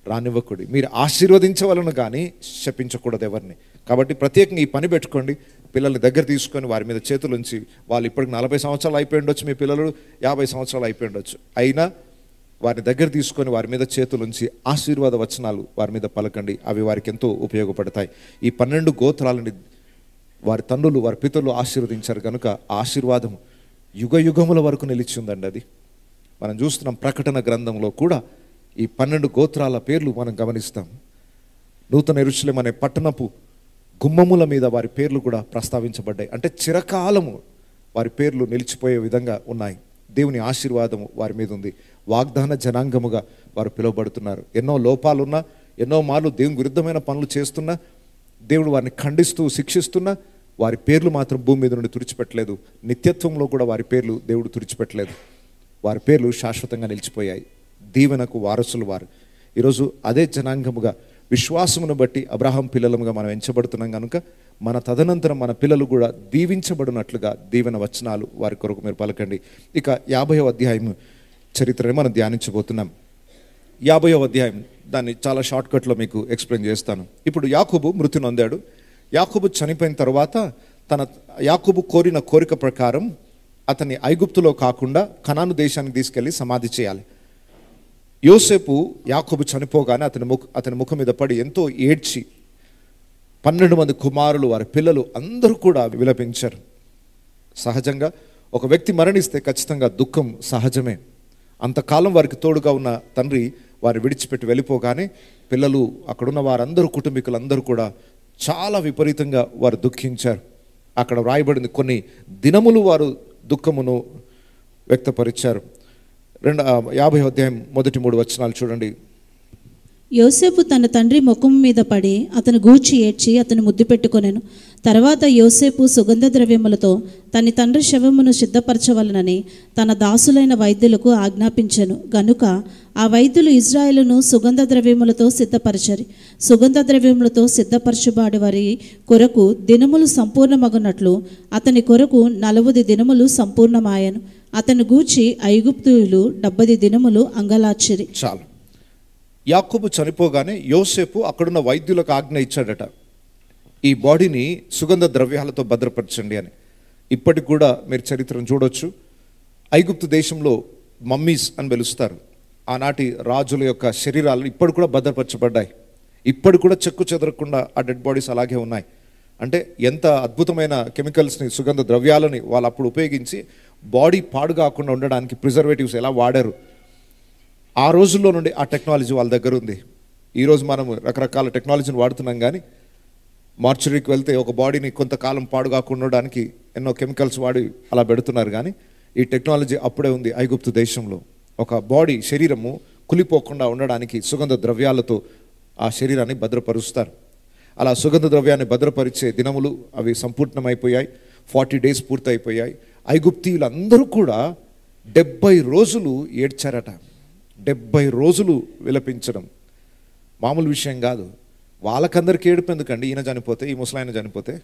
Speaker 1: రానివ్వకుడి. మీరు ఆశీర్వదించవలను కానీ శపించకూడదు ఎవరిని. కాబట్టి ప్రత్యేకంగా ఈ పని పెట్టుకోండి. పిల్లల్ని దగ్గర తీసుకొని వారి మీద చేతులుంచి, వాళ్ళు ఇప్పటికి 40 సంవత్సరాలు అయిపోయి ఉండొచ్చు, మీ పిల్లలు 50 సంవత్సరాలు అయిపోయి ఉండొచ్చు, అయినా వారిని దగ్గర తీసుకొని వారి మీద చేతులుంచి ఆశీర్వాద వచనాలు వారి మీద పలకండి. అవి వారికి ఎంతో ఉపయోగపడతాయి. ఈ 12 గోత్రాలని వారి తండ్రులు వారి పితరులు ఆశీర్వదించారు కనుక ఆశీర్వాదం యుగ యుగముల వరకు నిలిచి ఉందండి. అది మనం చూస్తున్నాం. ప్రకటన గ్రంథంలో కూడా ఈ 12 గోత్రాల పేర్లు మనం గమనిస్తాం. నూతన యెరూషలేము అనే పట్టణపు గుమ్మముల మీద వారి పేర్లు కూడా ప్రస్తావించబడ్డాయి. అంటే చిరకాలము వారి పేర్లు నిలిచిపోయే విధంగా ఉన్నాయి. దేవుని ఆశీర్వాదము వారి మీద ఉంది. వాగ్దాన జనాంగముగా వారు పిలువబడుతున్నారు. ఎన్నో లోపాలున్నా, ఎన్నో మార్లు దేవుని విరుద్ధమైన పనులు చేస్తున్నా, దేవుడు వారిని ఖండిస్తూ శిక్షిస్తున్నా వారి పేర్లు మాత్రం భూమి మీద నుండి తుడిచిపెట్టలేదు. నిత్యత్వంలో కూడా వారి పేర్లు దేవుడు తుడిచిపెట్టలేదు. వారి పేర్లు శాశ్వతంగా నిలిచిపోయాయి. దీవెనకు వారసులు వారు. ఈరోజు అదే జనాంగముగా విశ్వాసమును బట్టి అబ్రహాం పిల్లలముగా మనం ఎంచబడుతున్నాం కనుక మన తదనంతరం మన పిల్లలు కూడా దీవించబడినట్లుగా దీవెన వచనాలు వారి కొరకు మీరు పలకండి. ఇక 50వ అధ్యాయం చరిత్రని మనం ధ్యానించబోతున్నాం. 50వ అధ్యాయం దాన్ని చాలా షార్ట్కట్లో మీకు ఎక్స్ప్లెయిన్ చేస్తాను. ఇప్పుడు యాకోబు మృతి నొందాడు. యాకోబు చనిపోయిన తర్వాత యాకోబు కోరిన కోరిక ప్రకారం అతన్ని ఐగుప్తులో కాకుండా కనాను దేశానికి తీసుకెళ్ళి సమాధి చేయాలి. యోసేపు యాకోబు చనిపోగానే అతని ముఖం మీద పడి ఎంతో ఏడ్చి 12 మంది కుమారులు వారి పిల్లలు అందరూ కూడా విలపించారు. సహజంగా ఒక వ్యక్తి మరణిస్తే ఖచ్చితంగా దుఃఖం సహజమే. అంతకాలం వారికి తోడుగా ఉన్న తండ్రి వారిని విడిచిపెట్టి వెళ్ళిపోగానే పిల్లలు, అక్కడున్న వారందరూ కుటుంబీకులందరూ కూడా చాలా విపరీతంగా వారు దుఃఖించారు. అక్కడ వ్రాయబడింది, కొన్ని దినములు వారు దుఃఖమును వ్యక్తపరిచారు. 50వ అధ్యాయం మొదటి 3 వచనాలు చూడండి.
Speaker 2: యోసేపు తన తండ్రి ముఖం మీద పడి అతను గూర్చి ఏడ్చి అతను ముద్దు పెట్టుకొనెను. తర్వాత యోసేపు సుగంధ ద్రవ్యములతో తన తండ్రి శవమును సిద్ధపరచవలనని తన దాసులైన వైద్యులకు ఆజ్ఞాపించెను. గనుక ఆ వైద్యులు ఇజ్రాయేలును సుగంధ ద్రవ్యములతో సిద్ధపరచరి. సుగంధ ద్రవ్యములతో సిద్ధపరచుబాడి వారి కొరకు దినములు సంపూర్ణమగునట్లు అతని కొరకు 40 దినములు సంపూర్ణమాయను. అతను గూర్చి ఐగుప్తీయులు 70 దినములు అంగలార్చిరి.
Speaker 1: చాలు. యాకోబు చనిపోగానే యోసేపు అక్కడున్న వైద్యులకు ఆజ్ఞ ఇచ్చాడట, ఈ బాడీని సుగంధ ద్రవ్యాలతో భద్రపరచండి అని. ఇప్పటికి కూడా మీరు చరిత్రను చూడొచ్చు. ఐగుప్తు దేశంలో మమ్మీస్ అని పిలుస్తారు. ఆనాటి రాజుల యొక్క శరీరాలు ఇప్పటి కూడా భద్రపరచబడ్డాయి. ఇప్పటి కూడా చెక్కు చెదరకుండా ఆ డెడ్ బాడీస్ అలాగే ఉన్నాయి. అంటే ఎంత అద్భుతమైన కెమికల్స్ని, సుగంధ ద్రవ్యాలని వాళ్ళు అప్పుడు ఉపయోగించి బాడీ పాడు కాకుండా ఉండడానికి ప్రిజర్వేటివ్స్ ఎలా వాడారు. ఆ రోజుల్లో నుండి ఆ టెక్నాలజీ వాళ్ళ దగ్గర ఉంది. ఈరోజు మనం రకరకాల టెక్నాలజీని వాడుతున్నాం, కానీ మార్చురీకి వెళ్తే ఒక బాడీని కొంతకాలం పాడు కాకుండా ఉండడానికి ఎన్నో కెమికల్స్ వాడి అలా పెడుతున్నారు. కానీ ఈ టెక్నాలజీ అప్పుడే ఉంది ఐగుప్తు దేశంలో. ఒక బాడీ శరీరము కులిపోకుండా ఉండడానికి సుగంధ ద్రవ్యాలతో ఆ శరీరాన్ని భద్రపరుస్తారు. అలా సుగంధ ద్రవ్యాన్ని భద్రపరిచే దినములు అవి సంపూర్ణమైపోయాయి. 40 days పూర్తయిపోయాయి. ఐగుప్తీయులందరూ కూడా 70 రోజులు ఏడ్చారట. 70 రోజులు విలపించడం మామూలు విషయం కాదు. వాళ్ళకందరికీ ఏడుపు ఎందుకండి? ఈయన చనిపోతే, ఈ ముసలాయన చనిపోతే.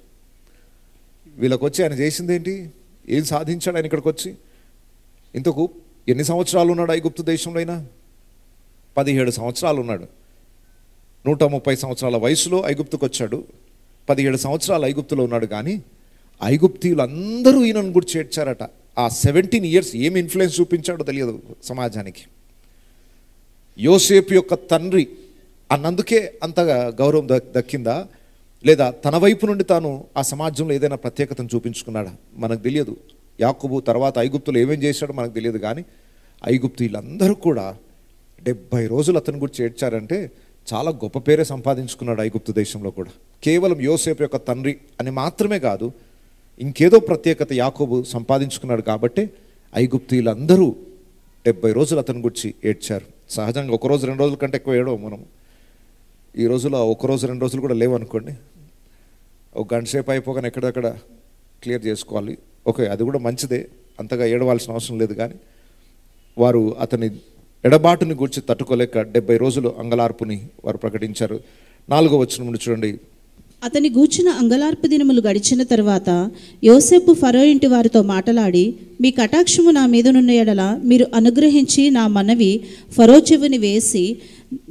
Speaker 1: వీళ్ళకి వచ్చి ఆయన చేసింది ఏంటి? ఏం సాధించాడు ఆయన ఇక్కడికి వచ్చి? ఇంతకు ఎన్ని సంవత్సరాలు ఉన్నాడు ఐగుప్తు దేశంలో? అయినా 17 సంవత్సరాలు ఉన్నాడు. 130 సంవత్సరాల వయసులో ఐగుప్తుకు వచ్చాడు. 17 సంవత్సరాలు ఐగుప్తులో ఉన్నాడు. కానీ ఐగుప్తీయులందరూ ఈయనను గురించి ఏడ్చారట. ఆ 17 years ఏమి ఇన్ఫ్లుయెన్స్ చూపించాడో తెలియదు సమాజానికి. యోసేపు యొక్క తండ్రి అన్నందుకే అంతగా గౌరవం దక్కిందా, లేదా తన వైపు నుండి తాను ఆ సమాజంలో ఏదైనా ప్రత్యేకతను చూపించుకున్నాడా మనకు తెలియదు. యాకోబు తర్వాత ఐగుప్తులో ఏమేం చేశాడో మనకు తెలియదు. కానీ ఐగుప్తీయులందరూ కూడా 70 రోజులు అతని గురించి ఏడ్చారంటే చాలా గొప్ప పేరే సంపాదించుకున్నాడు ఐగుప్తు దేశంలో కూడా. కేవలం యోసేపు యొక్క తండ్రి అని మాత్రమే కాదు, ఇంకేదో ప్రత్యేకత యాకోబు సంపాదించుకున్నాడు. కాబట్టి ఐగుప్తీయులందరూ 70 రోజులు అతని గురించి ఏడ్చారు. సహజంగా 1 రోజు 2 రోజుల కంటే ఎక్కువ ఏడో మనం ఈ రోజులో 1 రోజు 2 రోజులు కూడా లేవనుకోండి. ఒక గంట సేపు అయిపోగానే ఎక్కడెక్కడ క్లియర్ చేసుకోవాలి. ఓకే, అది కూడా మంచిదే, అంతగా ఏడవాల్సిన అవసరం లేదు. కానీ వారు అతని ఎడబాటుని గురించి తట్టుకోలేక 70 రోజులు అంగలార్పుని వారు ప్రకటించారు. 4వ వచనం నుండి చూడండి.
Speaker 2: అతని గూర్చిన అంగలార్పు దినములు గడిచిన తర్వాత యోసేపు ఫరో ఇంటి వారితో మాటలాడి, మీ కటాక్షము నా మీదనున్న ఎడల మీరు అనుగ్రహించి నా మనవి ఫరో చెవిని వేసి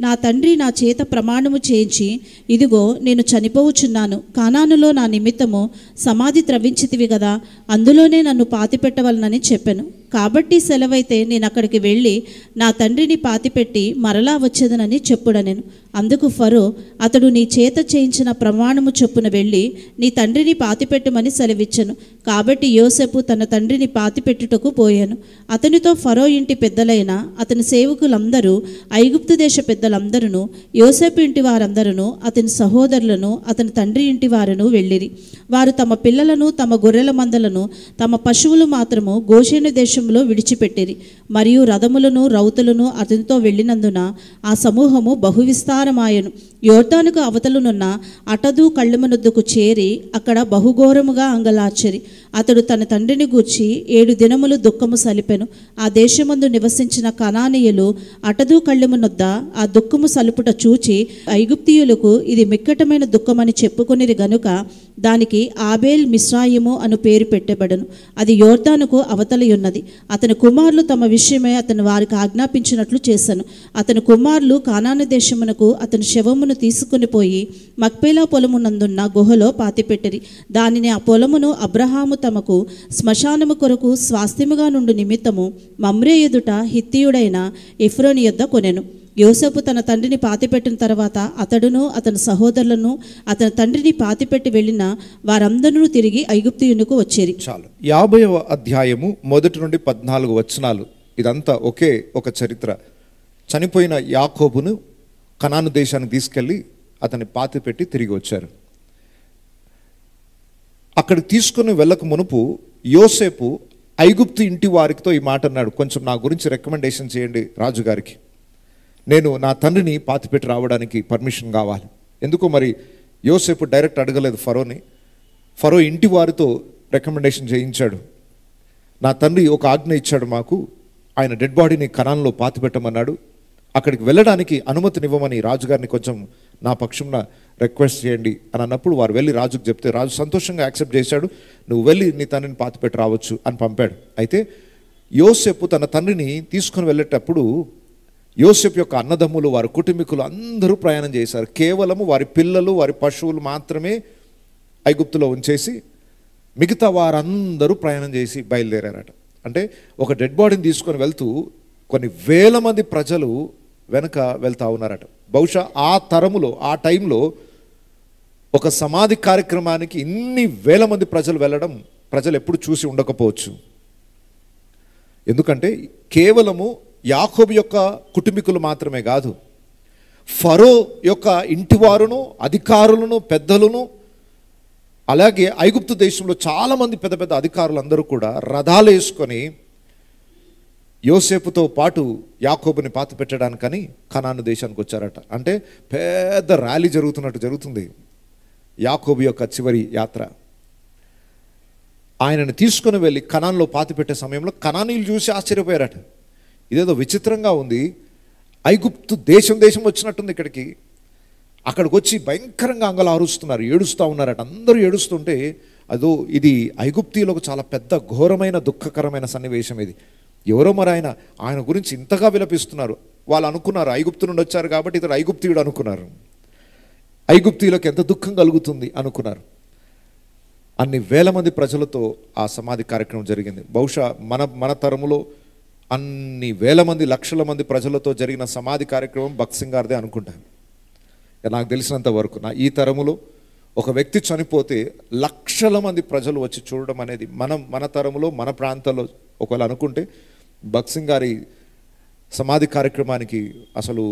Speaker 2: నా తండ్రి నా చేత ప్రమాణము చేయించి, ఇదిగో నేను చనిపోవచ్చున్నాను, కానానులో నా నిమిత్తము సమాధి త్రవ్వించితివి కదా, అందులోనే నన్ను పాతిపెట్టవలనని చెప్పాను. కాబట్టి సెలవైతే నేను అక్కడికి వెళ్ళి నా తండ్రిని పాతిపెట్టి మరలా వచ్చేదనని చెప్పుడనెను. అందుకు ఫరో, అతడు నీ చేత చేయించిన ప్రమాణము చొప్పున వెళ్ళి నీ తండ్రిని పాతిపెట్టమని సెలవిచ్చెను. కాబట్టి యోసేపు తన తండ్రిని పాతిపెట్టుటకు పోయాను. అతనితో ఫరో ఇంటి పెద్దలైన అతని సేవకులందరూ, ఐగుప్తు దేశ పెద్దలందరూ, యోసేపు ఇంటి వారందరూ, అతని సహోదరులను, అతని తండ్రి ఇంటి వారును వెళ్ళిరి. వారు తమ పిల్లలను, తమ గొర్రెల మందలను, తమ పశువులు మాత్రము గోషేను దేశంలో విడిచిపెట్టిరి. మరియు రథములను రౌతులను అతనితో వెళ్ళినందున ఆ సమూహము బహువిస్తారమాయను. యోర్దానుకు అవతలనున్న అటదు కళ్ళమనొద్దకు చేరి అక్కడ బహుఘోరముగా అంగలార్చరి. అతడు తన తండ్రిని గూర్చి 7 దినములు దుఃఖము సలిపెను. ఆ దేశమందు నివసించిన కనానీయులు అటదు కళ్ళమనొద్ద ఆ దుఃఖము సలుపుట చూచి ఐగుప్తీయులకు ఇది మిక్కటమైన దుఃఖమని చెప్పుకొనిరి గనుక దానికి ఆబేల్ మిస్రాయిము అను పేరు పెట్టబడను. అది యోర్దానుకు అవతలి ఉన్నది. అతని కుమారులు తమ విషయమై అతను వారికి ఆజ్ఞాపించినట్లు చేశాను. అతని కుమారులు కానాను దేశమునకు అతని శవమును తీసుకుని పోయి మక్పేలా పొలమునందున్న గుహలో పాతిపెట్టిరి. దానిని ఆ పొలమును అబ్రహాము తమకు శ్మశానము కొరకు స్వాస్థ్యముగా నుండి నిమిత్తము మమ్రే ఎదుట హిత్తీయుడైన ఎఫ్రోని యొద్ద కొనెను. యోసేపు తన తండ్రిని పాతిపెట్టిన తర్వాత అతడును అతని సహోదరులను అతని తండ్రిని పాతిపెట్టి వెళ్ళిన వారందరూ తిరిగి ఐగుప్తీయునికి వచ్చేరి.
Speaker 1: చాలు. 50వ అధ్యాయము 1 నుండి 14 వచనాలు. ఇదంతా ఒకే ఒక చరిత్ర. చనిపోయిన యాకోబును కనాను దేశానికి తీసుకెళ్ళి అతన్ని పాతిపెట్టి తిరిగి వచ్చారు. అక్కడికి తీసుకుని వెళ్ళక మునుపు యోసేపు ఐగుప్తు ఇంటి వారితో ఈ మాట అన్నాడు, కొంచెం నా గురించి రికమెండేషన్ చేయండి రాజుగారికి, నేను నా తండ్రిని పాతిపెట్టి రావడానికి పర్మిషన్ కావాలి. ఎందుకో మరి యోసేపు డైరెక్ట్ అడగలేదు ఫరోని. ఫరో ఇంటి వారితో రికమెండేషన్ చేయించాడు. నా తండ్రి ఒక ఆజ్ఞ ఇచ్చాడు మాకు, ఆయన డెడ్ బాడీని కనాన్లో పాతిపెట్టమన్నాడు, అక్కడికి వెళ్ళడానికి అనుమతినివ్వమని రాజుగారిని కొంచెం నా పక్షంన రిక్వెస్ట్ చేయండి అని అన్నప్పుడు వారు వెళ్ళి రాజుకు చెప్తే రాజు సంతోషంగా యాక్సెప్ట్ చేశాడు. నువ్వు వెళ్ళి నీ తండ్రిని పాతిపెట్టి రావచ్చు అని పంపాడు. అయితే యోసేపు తన తండ్రిని తీసుకొని వెళ్ళేటప్పుడు యోసేపు యొక్క అన్నదమ్ములు, వారి కుటుంబీకులు అందరూ ప్రయాణం చేశారు. కేవలము వారి పిల్లలు, వారి పశువులు మాత్రమే ఐగుప్తులో ఉంచేసి మిగతా వారందరూ ప్రయాణం చేసి బయలుదేరారట. అంటే ఒక డెడ్ బాడీని తీసుకొని వెళ్తూ కొన్ని వేల మంది ప్రజలు వెనక వెళ్తూ ఉన్నారట. బహుశా ఆ తరములో, ఆ టైంలో ఒక సమాధి కార్యక్రమానికి ఇన్ని వేల మంది ప్రజలు వెళ్ళడం ప్రజలు ఎప్పుడు చూసి ఉండకపోవచ్చు. ఎందుకంటే కేవలము యాకోబు యొక్క కుటుంబీకులు మాత్రమే కాదు, ఫరో యొక్క ఇంటివారును, అధికారులను, పెద్దలను, అలాగే ఐగుప్తు దేశంలో చాలామంది పెద్ద పెద్ద అధికారులు అందరూ కూడా రథాలు వేసుకొని యోసేపుతో పాటు యాకోబుని పాతిపెట్టడానికని కనాను దేశానికి వచ్చారట. అంటే పెద్ద ర్యాలీ జరుగుతున్నట్టు జరుగుతుంది. యాకోబు యొక్క చివరి యాత్ర. ఆయనను తీసుకుని వెళ్ళి కనాన్లో పాతిపెట్టే సమయంలో కనానీయులు చూసి ఆశ్చర్యపోయారట. ఇదేదో విచిత్రంగా ఉంది, ఐగుప్తు దేశం వచ్చినట్టుంది ఇక్కడికి. అక్కడికి వచ్చి భయంకరంగా అంగలు అరుస్తున్నారు, ఏడుస్తూ ఉన్నారట. అందరూ ఏడుస్తుంటే అదో ఇది ఐగుప్తీయులకు చాలా పెద్ద ఘోరమైన దుఃఖకరమైన సన్నివేశం ఇది. ఎవరో మరి ఆయన గురించి ఇంతగా విలపిస్తున్నారు. వాళ్ళు అనుకున్నారు ఐగుప్తు నుండి వచ్చారు కాబట్టి ఇతడు ఐగుప్తీయుడు అనుకున్నారు. ఐగుప్తీయులకు ఎంత దుఃఖం కలుగుతుంది అనుకున్నారు. అన్ని వేల మంది ప్రజలతో ఆ సమాధి కార్యక్రమం జరిగింది. బహుశా మన తరములో అన్ని వేల మంది లక్షల మంది ప్రజలతో జరిగిన సమాధి కార్యక్రమం భగత్ సింగ్ గారిదే అనుకుంటాను. నాకు తెలిసినంత వరకు ఈ తరములో ఒక వ్యక్తి చనిపోతే లక్షల మంది ప్రజలు వచ్చి చూడడం అనేది మన తరములో మన ప్రాంతాల్లో ఒకవేళ అనుకుంటే భగత్ సింగ్ గారి సమాధి కార్యక్రమానికి అసలు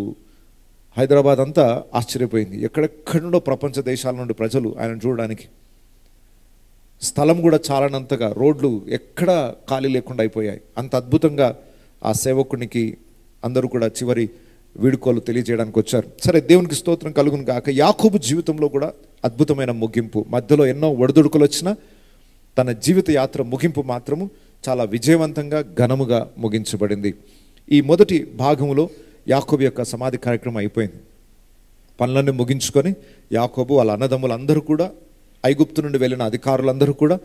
Speaker 1: హైదరాబాద్ అంతా ఆశ్చర్యపోయింది. ఎక్కడెక్కడి నుండో ప్రపంచ దేశాల నుండి ప్రజలు ఆయన చూడడానికి. స్థలం కూడా చాలనంతగా, రోడ్లు ఎక్కడ ఖాళీ లేకుండా అయిపోయాయి. అంత అద్భుతంగా ఆ సేవకునికి అందరూ కూడా చివరి వీడుకోలు తెలియజేయడానికి వచ్చారు. సరే, దేవునికి స్తోత్రం కలుగును గాక. యాకోబు జీవితంలో కూడా అద్భుతమైన ముగింపు. మధ్యలో ఎన్నో ఒడిదుడుకులు వచ్చినా తన జీవిత యాత్ర ముగింపు మాత్రము చాలా విజయవంతంగా ఘనముగా ముగించబడింది. ఈ మొదటి భాగంలో యాకోబు యొక్క సమాధి కార్యక్రమం అయిపోయింది. పనులన్నీ ముగించుకొని యాకోబు వాళ్ళ అన్నదమ్ములందరూ కూడా, ఐగుప్తు నుండి వెళ్ళిన అధికారులందరూ కూడా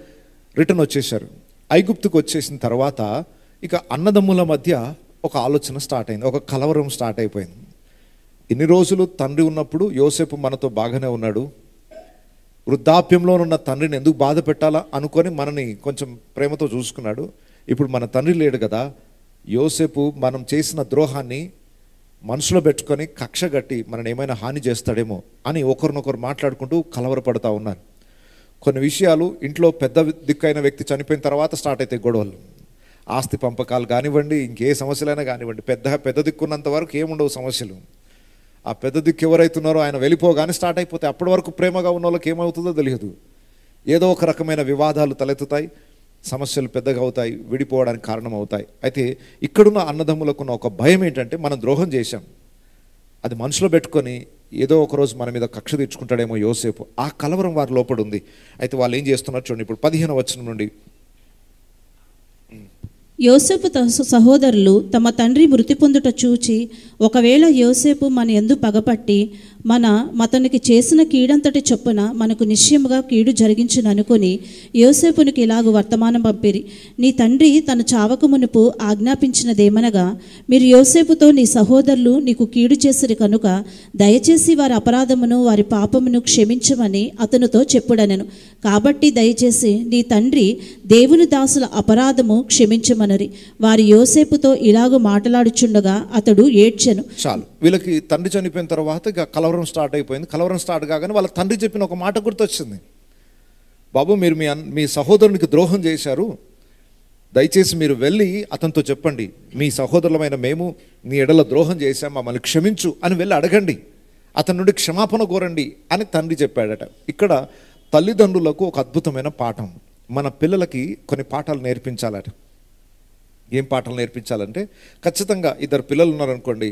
Speaker 1: రిటర్న్ వచ్చేశారు. ఐగుప్తుకు వచ్చేసిన తర్వాత ఇక అన్నదమ్ముల మధ్య ఒక ఆలోచన స్టార్ట్ అయింది, ఒక కలవరం స్టార్ట్ అయిపోయింది. ఇన్ని రోజులు తండ్రి ఉన్నప్పుడు యోసేపు మనతో బాగానే ఉన్నాడు, వృద్ధాప్యంలో ఉన్న తండ్రిని ఎందుకు బాధ పెట్టాలా అనుకొని మనని కొంచెం ప్రేమతో చూసుకున్నాడు. ఇప్పుడు మన తండ్రి లేడు కదా, యోసేపు మనం చేసిన ద్రోహాన్ని మనసులో పెట్టుకొని కక్ష గట్టి మనని ఏమైనా హాని చేస్తాడేమో అని ఒకరినొకరు మాట్లాడుకుంటూ కలవరపడుతూ ఉన్నారు. కొన్ని విషయాలు ఇంట్లో పెద్ద దిక్కైన వ్యక్తి చనిపోయిన తర్వాత స్టార్ట్ అవుతాయి గొడవలు. ఆస్తి పంపకాలు కానివ్వండి, ఇంకే సమస్యలైనా కానివ్వండి, పెద్ద దిక్కున్నంత వరకు ఏముండవు సమస్యలు. ఆ పెద్ద దిక్కు ఎవరైతున్నారో ఆయన వెళ్ళిపోగానే స్టార్ట్ అయిపోతాయి. అప్పటి వరకు ప్రేమగా ఉన్న వాళ్ళకి ఏమవుతుందో తెలియదు. ఏదో ఒక రకమైన వివాదాలు తలెత్తుతాయి, సమస్యలు పెద్దగా అవుతాయి, విడిపోవడానికి కారణం అవుతాయి. అయితే ఇక్కడున్న అన్నదమ్ములకున్న ఒక భయం ఏంటంటే, మనం ద్రోహం చేశాం, అది మనసులో పెట్టుకొని ఏదో ఒకరోజు మన మీద కక్ష తీర్చుకుంటాడేమో యోసేపు. ఆ కలవరం వారి లోపల ఉంది. అయితే వాళ్ళు ఏం చేస్తున్నారు చూడండి. ఇప్పుడు 15వ వచనం నుండి,
Speaker 2: యోసేపు సహోదరులు తమ తండ్రి మృతి పొందుట చూచి, ఒకవేళ యోసేపు మన యందు పగపట్టి మతనికి చేసిన కీడంతటి చొప్పున మనకు నిశ్చయముగా కీడు జరిగించును అనుకుని యోసేపునికి ఇలాగు వర్తమానం పంపిరి. నీ తండ్రి తన చావకు మునుపు ఆజ్ఞాపించినదేమనగా, మీరు యోసేపుతో నీ సహోదరులు నీకు కీడు చేసిరి కనుక దయచేసి వారి అపరాధమును వారి పాపమును క్షమించమని అతనితో చెప్పుడనెను. కాబట్టి దయచేసి నీ తండ్రి దేవుని దాసుల అపరాధము క్షమించమనరి. వారి యోసేపుతో ఇలాగు మాట్లాడుచుండగా అతడు ఏడ్చెను.
Speaker 1: చాలు, వీళ్ళకి తండ్రి చనిపోయిన తర్వాత ఇక కలవరం స్టార్ట్ అయిపోయింది. కలవరం స్టార్ట్ కాగానే వాళ్ళ తండ్రి చెప్పిన ఒక మాట గుర్తొచ్చింది. బాబు, మీరు మీ సహోదరునికి ద్రోహం చేశారు, దయచేసి మీరు వెళ్ళి అతనితో చెప్పండి, మీ సహోదరులమైన మేము నీ ఎడల ద్రోహం చేశాం, మమ్మల్ని క్షమించు అని వెళ్ళి అడగండి, అతని నుండి క్షమాపణ కోరండి అని తండ్రి చెప్పాడట. ఇక్కడ తల్లిదండ్రులకు ఒక అద్భుతమైన పాఠం. మన పిల్లలకి కొన్ని పాఠాలు నేర్పించాలట. ఏం పాఠాలు నేర్పించాలంటే, ఖచ్చితంగా ఇద్దరు పిల్లలు ఉన్నారనుకోండి,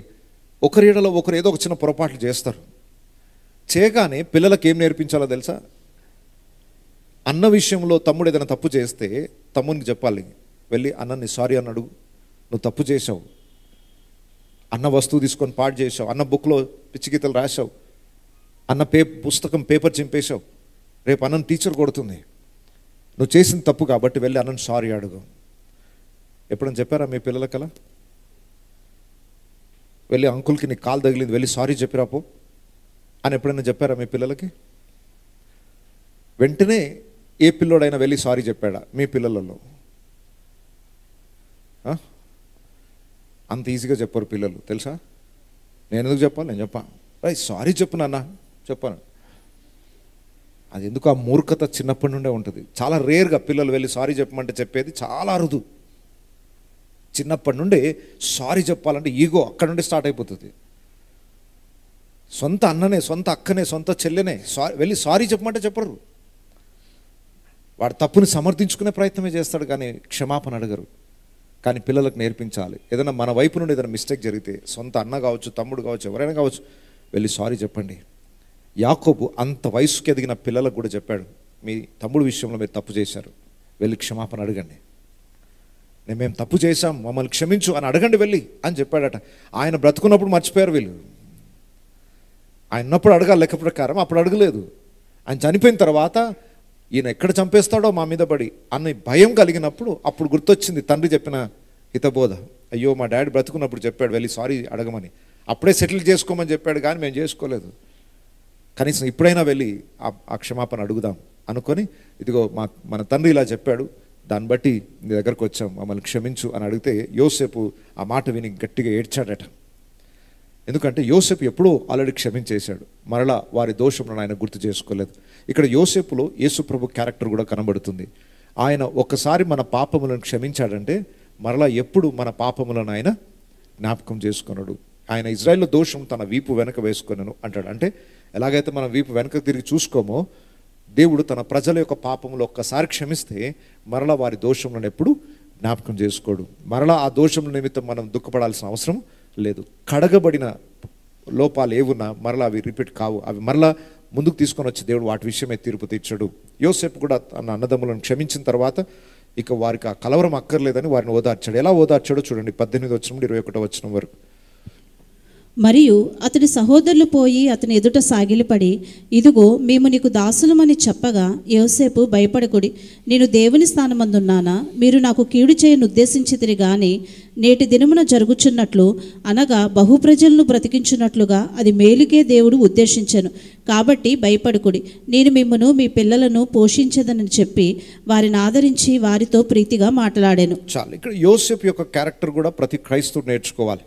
Speaker 1: ఒకరి ఎడలో ఒకరు ఏదో ఒక చిన్న పొరపాట్లు చేస్తారు. చేయగానే పిల్లలకి ఏం నేర్పించాలో తెలుసా? అన్న విషయంలో తమ్ముడు ఏదైనా తప్పు చేస్తే తమ్మునికి చెప్పాలి, వెళ్ళి అన్నని సారీ అని అడుగు, నువ్వు తప్పు చేసావు, అన్న వస్తువు తీసుకొని పాడు చేసావు, అన్న బుక్లో పిచ్చిగీతలు రాసావు, అన్న పుస్తకం పేపర్ చింపేశావు, రేపు అన్నను టీచర్ కొడుతుంది, నువ్వు చేసిన తప్పు కాబట్టి వెళ్ళి అన్నను సారీ అడుగు. ఎప్పుడైనా చెప్పారా మీ పిల్లలకలా? వెళ్ళి అంకుల్కి నీ కాలు తగిలింది, వెళ్ళి సారీ చెప్పిరాపో అని ఎప్పుడైనా చెప్పారా మీ పిల్లలకి? వెంటనే ఏ పిల్లోడైనా వెళ్ళి సారీ చెప్పాడా మీ పిల్లలలో? అంత ఈజీగా చెప్పారు పిల్లలు, తెలుసా? నేను ఎందుకు చెప్పాలి? నేను చెప్పా, సారీ చెప్పు నాన్న, చెప్పాను. అది ఎందుకు ఆ మూర్ఖత చిన్నప్పటి నుండే ఉంటుంది. చాలా రేర్గా పిల్లలు వెళ్ళి సారీ చెప్పమంటే చెప్పేది చాలా అరుదు. చిన్నప్పటి నుండి సారీ చెప్పాలంటే ఈగో అక్కడ నుండి స్టార్ట్ అయిపోతుంది. సొంత అన్ననే, సొంత అక్కనే, సొంత చెల్లెనే వెళ్ళి సారీ చెప్పమంటే చెప్పరు. వాడు తప్పుని సమర్థించుకునే ప్రయత్నమే చేస్తాడు, కానీ క్షమాపణ అడగరు. కానీ పిల్లలకు నేర్పించాలి, ఏదైనా మన వైపు నుండి ఏదైనా మిస్టేక్ జరిగితే, సొంత అన్న కావచ్చు, తమ్ముడు కావచ్చు, ఎవరైనా కావచ్చు, వెళ్ళి సారీ చెప్పండి. యాకోబు అంత వయసుకి ఎదిగిన పిల్లలకు కూడా చెప్పాడు, మీ తమ్ముడు విషయంలో మీరు తప్పు చేశారు, వెళ్ళి క్షమాపణ అడగండి, మేము తప్పు చేశాం, మమ్మల్ని క్షమించు అని అడగండి వెళ్ళి అని చెప్పాడట. ఆయన బ్రతుకున్నప్పుడు మర్చిపోయారు వీళ్ళు. ఆయన ఉన్నప్పుడు అడగాలి లెక్క ప్రకారం, అప్పుడు అడగలేదు. ఆయన చనిపోయిన తర్వాత ఈయన ఎక్కడ చంపేస్తాడో మా మీద పడి అన్న భయం కలిగినప్పుడు అప్పుడు గుర్తొచ్చింది తండ్రి చెప్పిన హితబోధ. అయ్యో మా డాడీ బ్రతుకున్నప్పుడు చెప్పాడు వెళ్ళి సారీ అడగమని, అప్పుడే సెటిల్ చేసుకోమని చెప్పాడు కానీ మేము చేసుకోలేదు, కనీసం ఇప్పుడైనా వెళ్ళి ఆ క్షమాపణ అడుగుదాం అనుకొని, ఇదిగో మన తండ్రి ఇలా చెప్పాడు, దాన్ని బట్టి నీ దగ్గరకు వచ్చాం, మమ్మల్ని క్షమించు అని అడిగితే యోసేపు ఆ మాట విని గట్టిగా ఏడ్చాడట. ఎందుకంటే యోసేపు ఎప్పుడూ ఆల్రెడీ క్షమించేశాడు, మరలా వారి దోషములను ఆయన గుర్తు చేసుకోలేదు. ఇక్కడ యోసేపులో యేసుప్రభు క్యారెక్టర్ కూడా కనబడుతుంది. ఆయన ఒక్కసారి మన పాపములను క్షమించాడంటే మరలా ఎప్పుడు మన పాపములను ఆయన జ్ఞాపకం చేసుకున్నాడు. ఆయన ఇజ్రాయెల్లో దోషం తన వీపు వెనక వేసుకున్నాను అంటాడు. అంటే ఎలాగైతే మనం వీపు వెనక తిరిగి చూసుకోమో, దేవుడు తన ప్రజల యొక్క పాపములు ఒక్కసారి క్షమిస్తే మరలా వారి దోషములను ఎప్పుడు జ్ఞాపకం చేసుకోడు. మరలా ఆ దోషముల నిమిత్తం మనం దుఃఖపడాల్సిన అవసరం లేదు. కడగబడిన లోపాలు ఏవున్నా మరలా అవి రిపీట్ కావు, అవి మరలా ముందుకు తీసుకొని వచ్చి దేవుడు వాటి విషయమే తీర్పు తీర్చాడు. యోసేపు కూడా తన అన్నదమ్ములను క్షమించిన తర్వాత ఇక వారికి ఆ కలవరం అక్కర్లేదని వారిని ఓదార్చాడు. ఎలా ఓదార్చాడో చూడండి, 18 వచనం నుండి 21 వచనం వరకు.
Speaker 2: మరియు అతడి సహోదరులు పోయి అతని ఎదుట సాగిలపడి, ఇదిగో మేము నీకు దాసులమని చెప్పగా, యోసేపు భయపడకుడి, నేను దేవుని స్థానమందున్నానా? మీరు నాకు కీడు చేయను ఉద్దేశించితిరి గాని నేటి దినమున జరుగుచున్నట్లు, అనగా బహుప్రజలను బ్రతికించున్నట్లుగా అది మేలుకే దేవుడు ఉద్దేశించెను. కాబట్టి భయపడకుడి, నేను మిమ్మును మీ పిల్లలను పోషించదనని చెప్పి వారిని ఆదరించి వారితో ప్రీతిగా మాట్లాడాను.
Speaker 1: చాలు. ఇక్కడ యోసేపు యొక్క క్యారెక్టర్ కూడా ప్రతి క్రైస్తవుడు నేర్చుకోవాలి.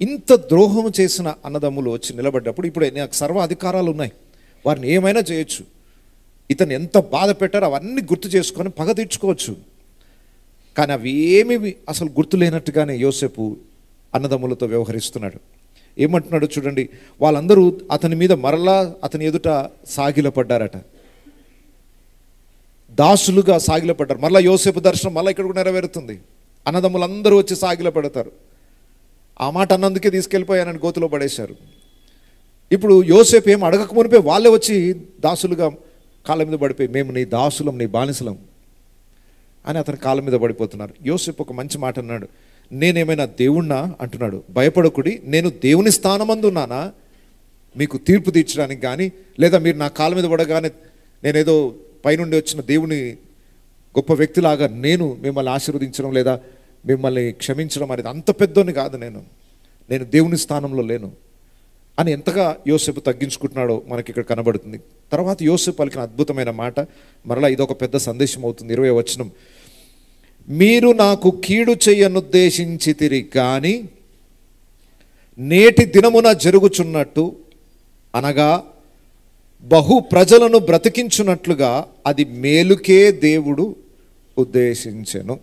Speaker 1: ఇంత ద్రోహం చేసిన అన్నదమ్ములు వచ్చి నిలబడ్డప్పుడు, ఇప్పుడు నాకు సర్వ అధికారాలు ఉన్నాయి, వారిని ఏమైనా చేయొచ్చు, ఇతను ఎంత బాధ పెట్టారో అవన్నీ గుర్తు చేసుకొని పగ తీర్చుకోవచ్చు. కానీ అవి ఏమీ అసలు గుర్తు లేనట్టుగానే యోసేపు అన్నదమ్ములతో వ్యవహరిస్తున్నాడు. ఏమంటున్నాడు చూడండి, వాళ్ళందరూ అతని మీద మరలా అతని ఎదుట సాగిలపడ్డారట, దాసులుగా సాగిలపడ్డారు. మరలా యోసేపు దర్శనం మళ్ళీ ఇక్కడ కూడా నెరవేరుతుంది. అన్నదమ్ములందరూ వచ్చి సాగిలపడతారు. ఆ మాట అన్నందుకే తీసుకెళ్ళిపోయానని గోతులో పడేశారు. ఇప్పుడు యోసేపు ఏం అడగక మునిపే వాళ్ళే వచ్చి దాసులుగా కాళ్ళ మీద పడిపోయి, మేము నీ దాసులం, నీ బానిసలం అని అతని కాళ్ళ మీద పడిపోతున్నారు. యోసేపు ఒక మంచి మాట అన్నాడు, నేనేమైనా దేవుణ్ణా అంటున్నాడు. భయపడకుడి, నేను దేవుని స్థానమందున్నానా మీకు తీర్పు తీర్చడానికి కానీ, లేదా మీరు నా కాళ్ళ మీద పడగానే నేనేదో పైనుండి వచ్చిన దేవుని గొప్ప వ్యక్తిలాగా నేను మిమ్మల్ని ఆశీర్వదించడం లేదా మిమ్మల్ని క్షమించడం అనేది అంత పెద్దోని కాదు, నేను దేవుని స్థానంలో లేను అని ఎంతగా యోసేపు తగ్గించుకుంటున్నాడో మనకి ఇక్కడ కనబడుతుంది. తర్వాత యోసేపు పలికిన అద్భుతమైన మాట, మరలా ఇదొక పెద్ద సందేశం అవుతుంది. 20వ వచనం, మీరు నాకు కీడు చేయనుద్దేశించితిరి కానీ నేటి దినమున జరుగుచున్నట్టు, అనగా బహు ప్రజలను బ్రతికించున్నట్లుగా అది మేలుకే దేవుడు ఉద్దేశించెను.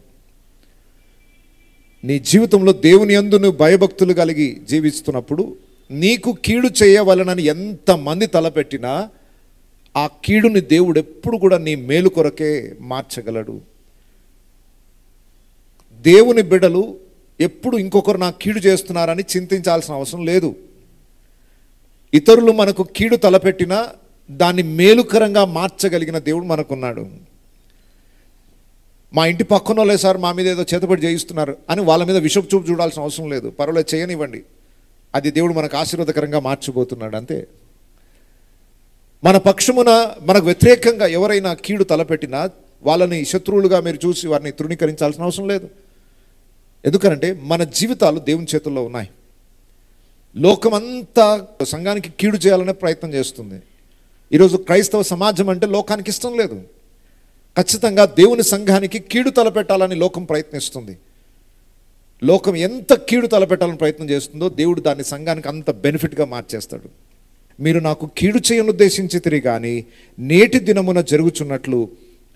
Speaker 1: నీ జీవితంలో దేవుని యందు నువ్వు భయభక్తులు కలిగి జీవిస్తున్నప్పుడు నీకు కీడు చేయవలనని ఎంతమంది తలపెట్టినా ఆ కీడుని దేవుడు ఎప్పుడు కూడా నీ మేలు కొరకే మార్చగలడు. దేవుని బిడ్డలు ఎప్పుడు ఇంకొకరు నాకు కీడు చేస్తున్నారని చింతించాల్సిన అవసరం లేదు. ఇతరులు మనకు కీడు తలపెట్టినా దాన్ని మేలుకరంగా మార్చగలిగిన దేవుడు మనకున్నాడు. మా ఇంటి పక్కన వాళ్ళే సార్ మా మీద ఏదో చేతబడి చేయిస్తున్నారు అని వాళ్ళ మీద విషపు చూపు చూడాల్సిన అవసరం లేదు. పర్వాలేదు, చేయనివ్వండి, అది దేవుడు మనకు ఆశీర్వాదకరంగా మార్చబోతున్నాడు అంతే. మన పక్షమున మనకు వ్యతిరేకంగా ఎవరైనా కీడు తలపెట్టినా వాళ్ళని శత్రువులుగా మీరు చూసి వారిని తృణీకరించాల్సిన అవసరం లేదు. ఎందుకంటే మన జీవితాలు దేవుని చేతుల్లో ఉన్నాయి. లోకమంతా సంఘానికి కీడు చేయాలనే ప్రయత్నం చేస్తుంది. ఈరోజు క్రైస్తవ సమాజం అంటే లోకానికి ఇష్టం లేదు. ఖచ్చితంగా దేవుని సంఘానికి కీడు తలపెట్టాలని లోకం ప్రయత్నిస్తుంది. లోకం ఎంత కీడు తలపెట్టాలని ప్రయత్నం చేస్తుందో దేవుడు దాన్ని సంఘానికి అంత బెనిఫిట్గా మార్చేస్తాడు. మీరు నాకు కీడు చేయనుద్దేశించితిరి కానీ నేటి దినమున జరుగుచున్నట్లు,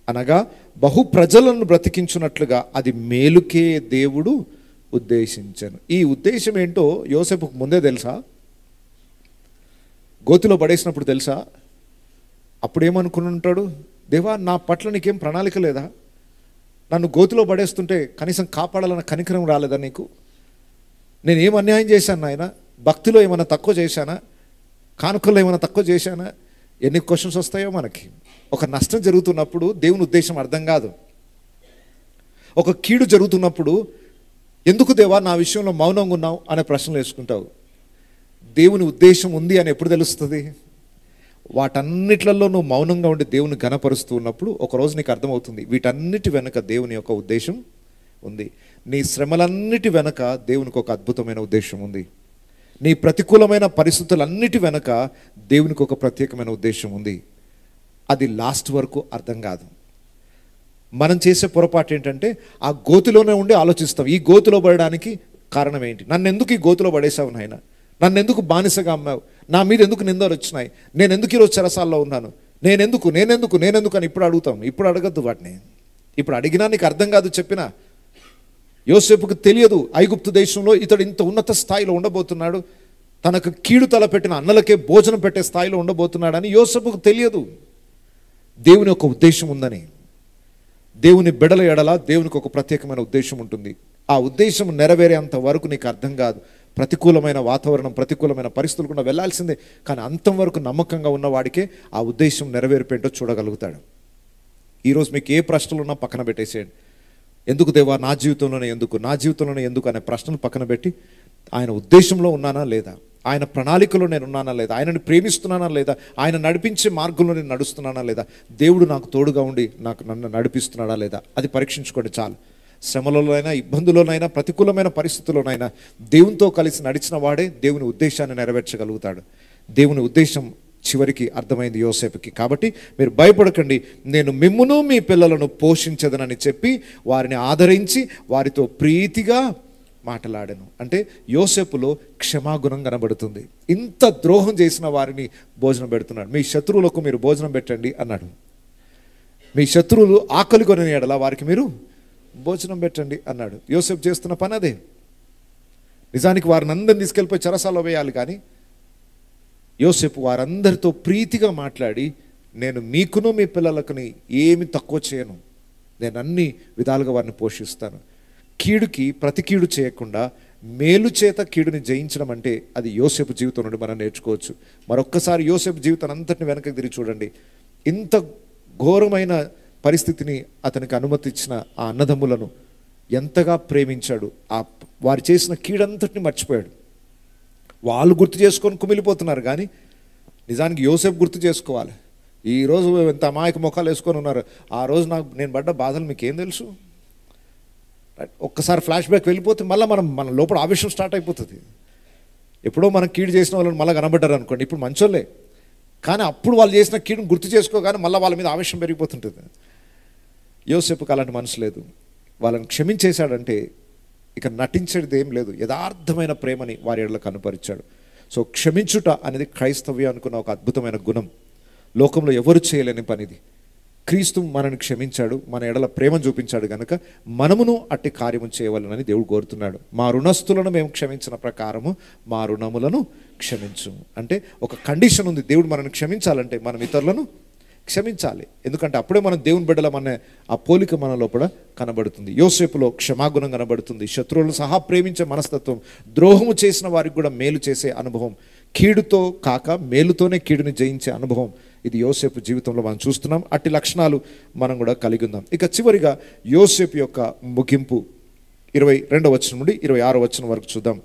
Speaker 1: అనగా బహు ప్రజలను బ్రతికించున్నట్లుగా అది మేలుకే దేవుడు ఉద్దేశించాను. ఈ ఉద్దేశం ఏంటో యోసేపుకు ముందే తెలుసా? గోతిలో పడేసినప్పుడు తెలుసా? అప్పుడేమనుకుని ఉంటాడు, దేవా నా పట్ల నీకేం ప్రణాళిక లేదా? నన్ను గోతిలో పడేస్తుంటే కనీసం కాపాడాలన్న కనికరం రాలేదా నీకు? నేనేం అన్యాయం చేశాను నాయన? భక్తిలో ఏమైనా తక్కువ చేశానా? కానుకల్లో ఏమైనా తక్కువ చేశానా? ఎన్ని క్వశ్చన్స్ వస్తాయో మనకి. ఒక నష్టం జరుగుతున్నప్పుడు దేవుని ఉద్దేశం అర్థం కాదు. ఒక కీడు జరుగుతున్నప్పుడు ఎందుకు దేవా నా విషయంలో మౌనంగా ఉన్నావు అనే ప్రశ్నలు వేసుకుంటావు. దేవుని ఉద్దేశం ఉంది అని ఎప్పుడు తెలుస్తుంది? వాటన్నిట్లలో నువ్వు మౌనంగా ఉండి దేవుని ఘనపరుస్తూ ఉన్నప్పుడు ఒకరోజు నీకు అర్థమవుతుంది, వీటన్నిటి వెనుక దేవుని యొక్క ఉద్దేశం ఉంది. నీ శ్రమలన్నిటి వెనుక దేవునికి ఒక అద్భుతమైన ఉద్దేశం ఉంది. నీ ప్రతికూలమైన పరిస్థితులన్నిటి వెనుక దేవునికి ఒక ప్రత్యేకమైన ఉద్దేశం ఉంది. అది లాస్ట్ వరకు అర్థం కాదు. మనం చేసే పొరపాటు ఏంటంటే ఆ గోతిలోనే ఉండి ఆలోచిస్తాం, ఈ గోతిలో పడడానికి కారణం ఏంటి? నన్ను ఎందుకు ఈ గోతిలో పడేసావు నాయన? నన్ను ఎందుకు బానిసగా అమ్మావు? నా మీద ఎందుకు నిందలు వచ్చినాయి? నేను ఎందుకు ఈరోజు చెరసాల్లో ఉన్నాను? నేనెందుకు అని ఇప్పుడు అడుగుతాం. ఇప్పుడు అడగద్దు వాటిని. ఇప్పుడు అడిగినా నీకు అర్థం కాదు. చెప్పినా యోసేపుకు తెలియదు ఐగుప్తు దేశంలో ఇతడు ఇంత ఉన్నత స్థాయిలో ఉండబోతున్నాడు, తనకు కీడు తల పెట్టిన అన్నలకే భోజనం పెట్టే స్థాయిలో ఉండబోతున్నాడని యోసేపుకు తెలియదు. దేవుని యొక్క ఉద్దేశం ఉందని. దేవుని బిడల ఎడల దేవునికి ఒక ప్రత్యేకమైన ఉద్దేశం ఉంటుంది. ఆ ఉద్దేశం నెరవేరేంత వరకు నీకు అర్థం కాదు. ప్రతికూలమైన వాతావరణం, ప్రతికూలమైన పరిస్థితులు కూడా వెళ్ళాల్సిందే. కానీ అంతం వరకు నమ్మకంగా ఉన్నవాడికే ఆ ఉద్దేశం నెరవేరిపోయింటో చూడగలుగుతాడు. ఈరోజు మీకు ఏ ప్రశ్నలు ఉన్నా పక్కన పెట్టేసేయండి. ఎందుకు దేవా నా జీవితంలోనే ఎందుకు అనే ప్రశ్నలు పక్కన పెట్టి ఆయన ఉద్దేశంలో ఉన్నానా లేదా, ఆయన ప్రణాళికలో నేను ఉన్నానా లేదా, ఆయనను ప్రేమిస్తున్నానా లేదా, ఆయన నడిపించే మార్గంలో నేను నడుస్తున్నానా లేదా, దేవుడు నాకు తోడుగా ఉండి నన్ను నడిపిస్తున్నాడా లేదా, అది పరీక్షించుకోండి చాలు. శ్రమలోనైనా, ఇబ్బందుల్లోనైనా, ప్రతికూలమైన పరిస్థితుల్లోనైనా దేవునితో కలిసి నడిచిన వాడే దేవుని ఉద్దేశాన్ని నెరవేర్చగలుగుతాడు. దేవుని ఉద్దేశం చివరికి అర్థమైంది యోసేపుకి. కాబట్టి మీరు భయపడకండి, నేను మిమ్మును మీ పిల్లలను పోషించదనని చెప్పి వారిని ఆదరించి వారితో ప్రీతిగా మాట్లాడాను. అంటే యోసేపులో క్షమాగుణం కనబడుతుంది. ఇంత ద్రోహం చేసిన వారిని భోజనం పెడుతున్నాడు. మీ శత్రువులకు మీరు భోజనం పెట్టండి అన్నాడు. మీ శత్రువులు ఆకలి కొని ఎడల వారికి మీరు భోజనం పెట్టండి అన్నాడు. యోసేపు చేస్తున్న పని అదే. నిజానికి వారిని అందరిని తీసుకెళ్ళిపోయి చెరసాల్లో వేయాలి, కానీ యోసేపు వారందరితో ప్రీతిగా మాట్లాడి, నేను మీకును మీ పిల్లలకుని ఏమి తక్కువ చేయను, నేను అన్ని విధాలుగా వారిని పోషిస్తాను. కీడుకి ప్రతి కీడు చేయకుండా మేలు చేత కీడుని జయించడం అంటే అది యోసేపు జీవితం నుండి మనం నేర్చుకోవచ్చు. మరొక్కసారి యోసేపు జీవితం అంతటిని వెనక్కి తిరిగి చూడండి. ఇంత ఘోరమైన పరిస్థితిని అతనికి అనుమతించిన ఆ అన్నదమ్ములను ఎంతగా ప్రేమించాడు. వారు చేసిన కీడంతటిని మర్చిపోయాడు. వాళ్ళు గుర్తు చేసుకొని కుమిలిపోతున్నారు, కానీ నిజానికి యోసేపు గుర్తు చేసుకోవాలి. ఈరోజు ఎంత అమాయక ముఖాలు వేసుకొని ఉన్నారు. ఆ రోజు నేను పడ్డ బాధలు మీకేం తెలుసు? ఒక్కసారి ఫ్లాష్ బ్యాక్ వెళ్ళిపోతే మళ్ళీ మన లోపల ఆవేశం స్టార్ట్ అయిపోతుంది. ఎప్పుడో మనం కీడు చేసిన వాళ్ళని మళ్ళీ కనబడ్డారు అనుకోండి, ఇప్పుడు మంచోళ్ళే, కానీ అప్పుడు వాళ్ళు చేసిన కీడును గుర్తు చేసుకోగానే మళ్ళీ వాళ్ళ మీద ఆవేశం పెరిగిపోతుంటుంది. యోసేపుకి అలాంటి మనసు లేదు. వాళ్ళని క్షమించేశాడంటే ఇక నటించేది ఏం లేదు. యథార్థమైన ప్రేమని వారి ఎడల కనుపరిచాడు. సో క్షమించుట అనేది క్రైస్తవ్యం అనుకున్న ఒక అద్భుతమైన గుణం. లోకంలో ఎవరు చేయలేని పనిది. క్రీస్తు మనని క్షమించాడు, మన ఎడల ప్రేమను చూపించాడు కనుక మనమును అట్టి కార్యము చేయవలనని దేవుడు కోరుతున్నాడు. మా రుణస్థులను మేము క్షమించిన ప్రకారము మా రుణములను క్షమించు. అంటే ఒక కండిషన్ ఉంది. దేవుడు మనల్ని క్షమించాలంటే మనం ఇతరులను క్షమించాలి. ఎందుకంటే అప్పుడే మనం దేవుని బిడ్డలం అనే ఆ పోలిక మన లోపల కనబడుతుంది. యోసేపులో క్షమాగుణం కనబడుతుంది. శత్రువులను సహా ప్రేమించే మనస్తత్వం, ద్రోహము చేసిన వారికి కూడా మేలు చేసే అనుభవం, కీడుతో కాక మేలుతోనే కీడుని జయించే అనుభవం, ఇది యోసేపు జీవితంలో మనం చూస్తున్నాం. అట్టి లక్షణాలు మనం కూడా కలిగి ఉందాం. ఇక చివరిగా యోసేపు యొక్క ముగింపు 22వ వచనం నుండి 26వ వచనం వరకు చూద్దాం.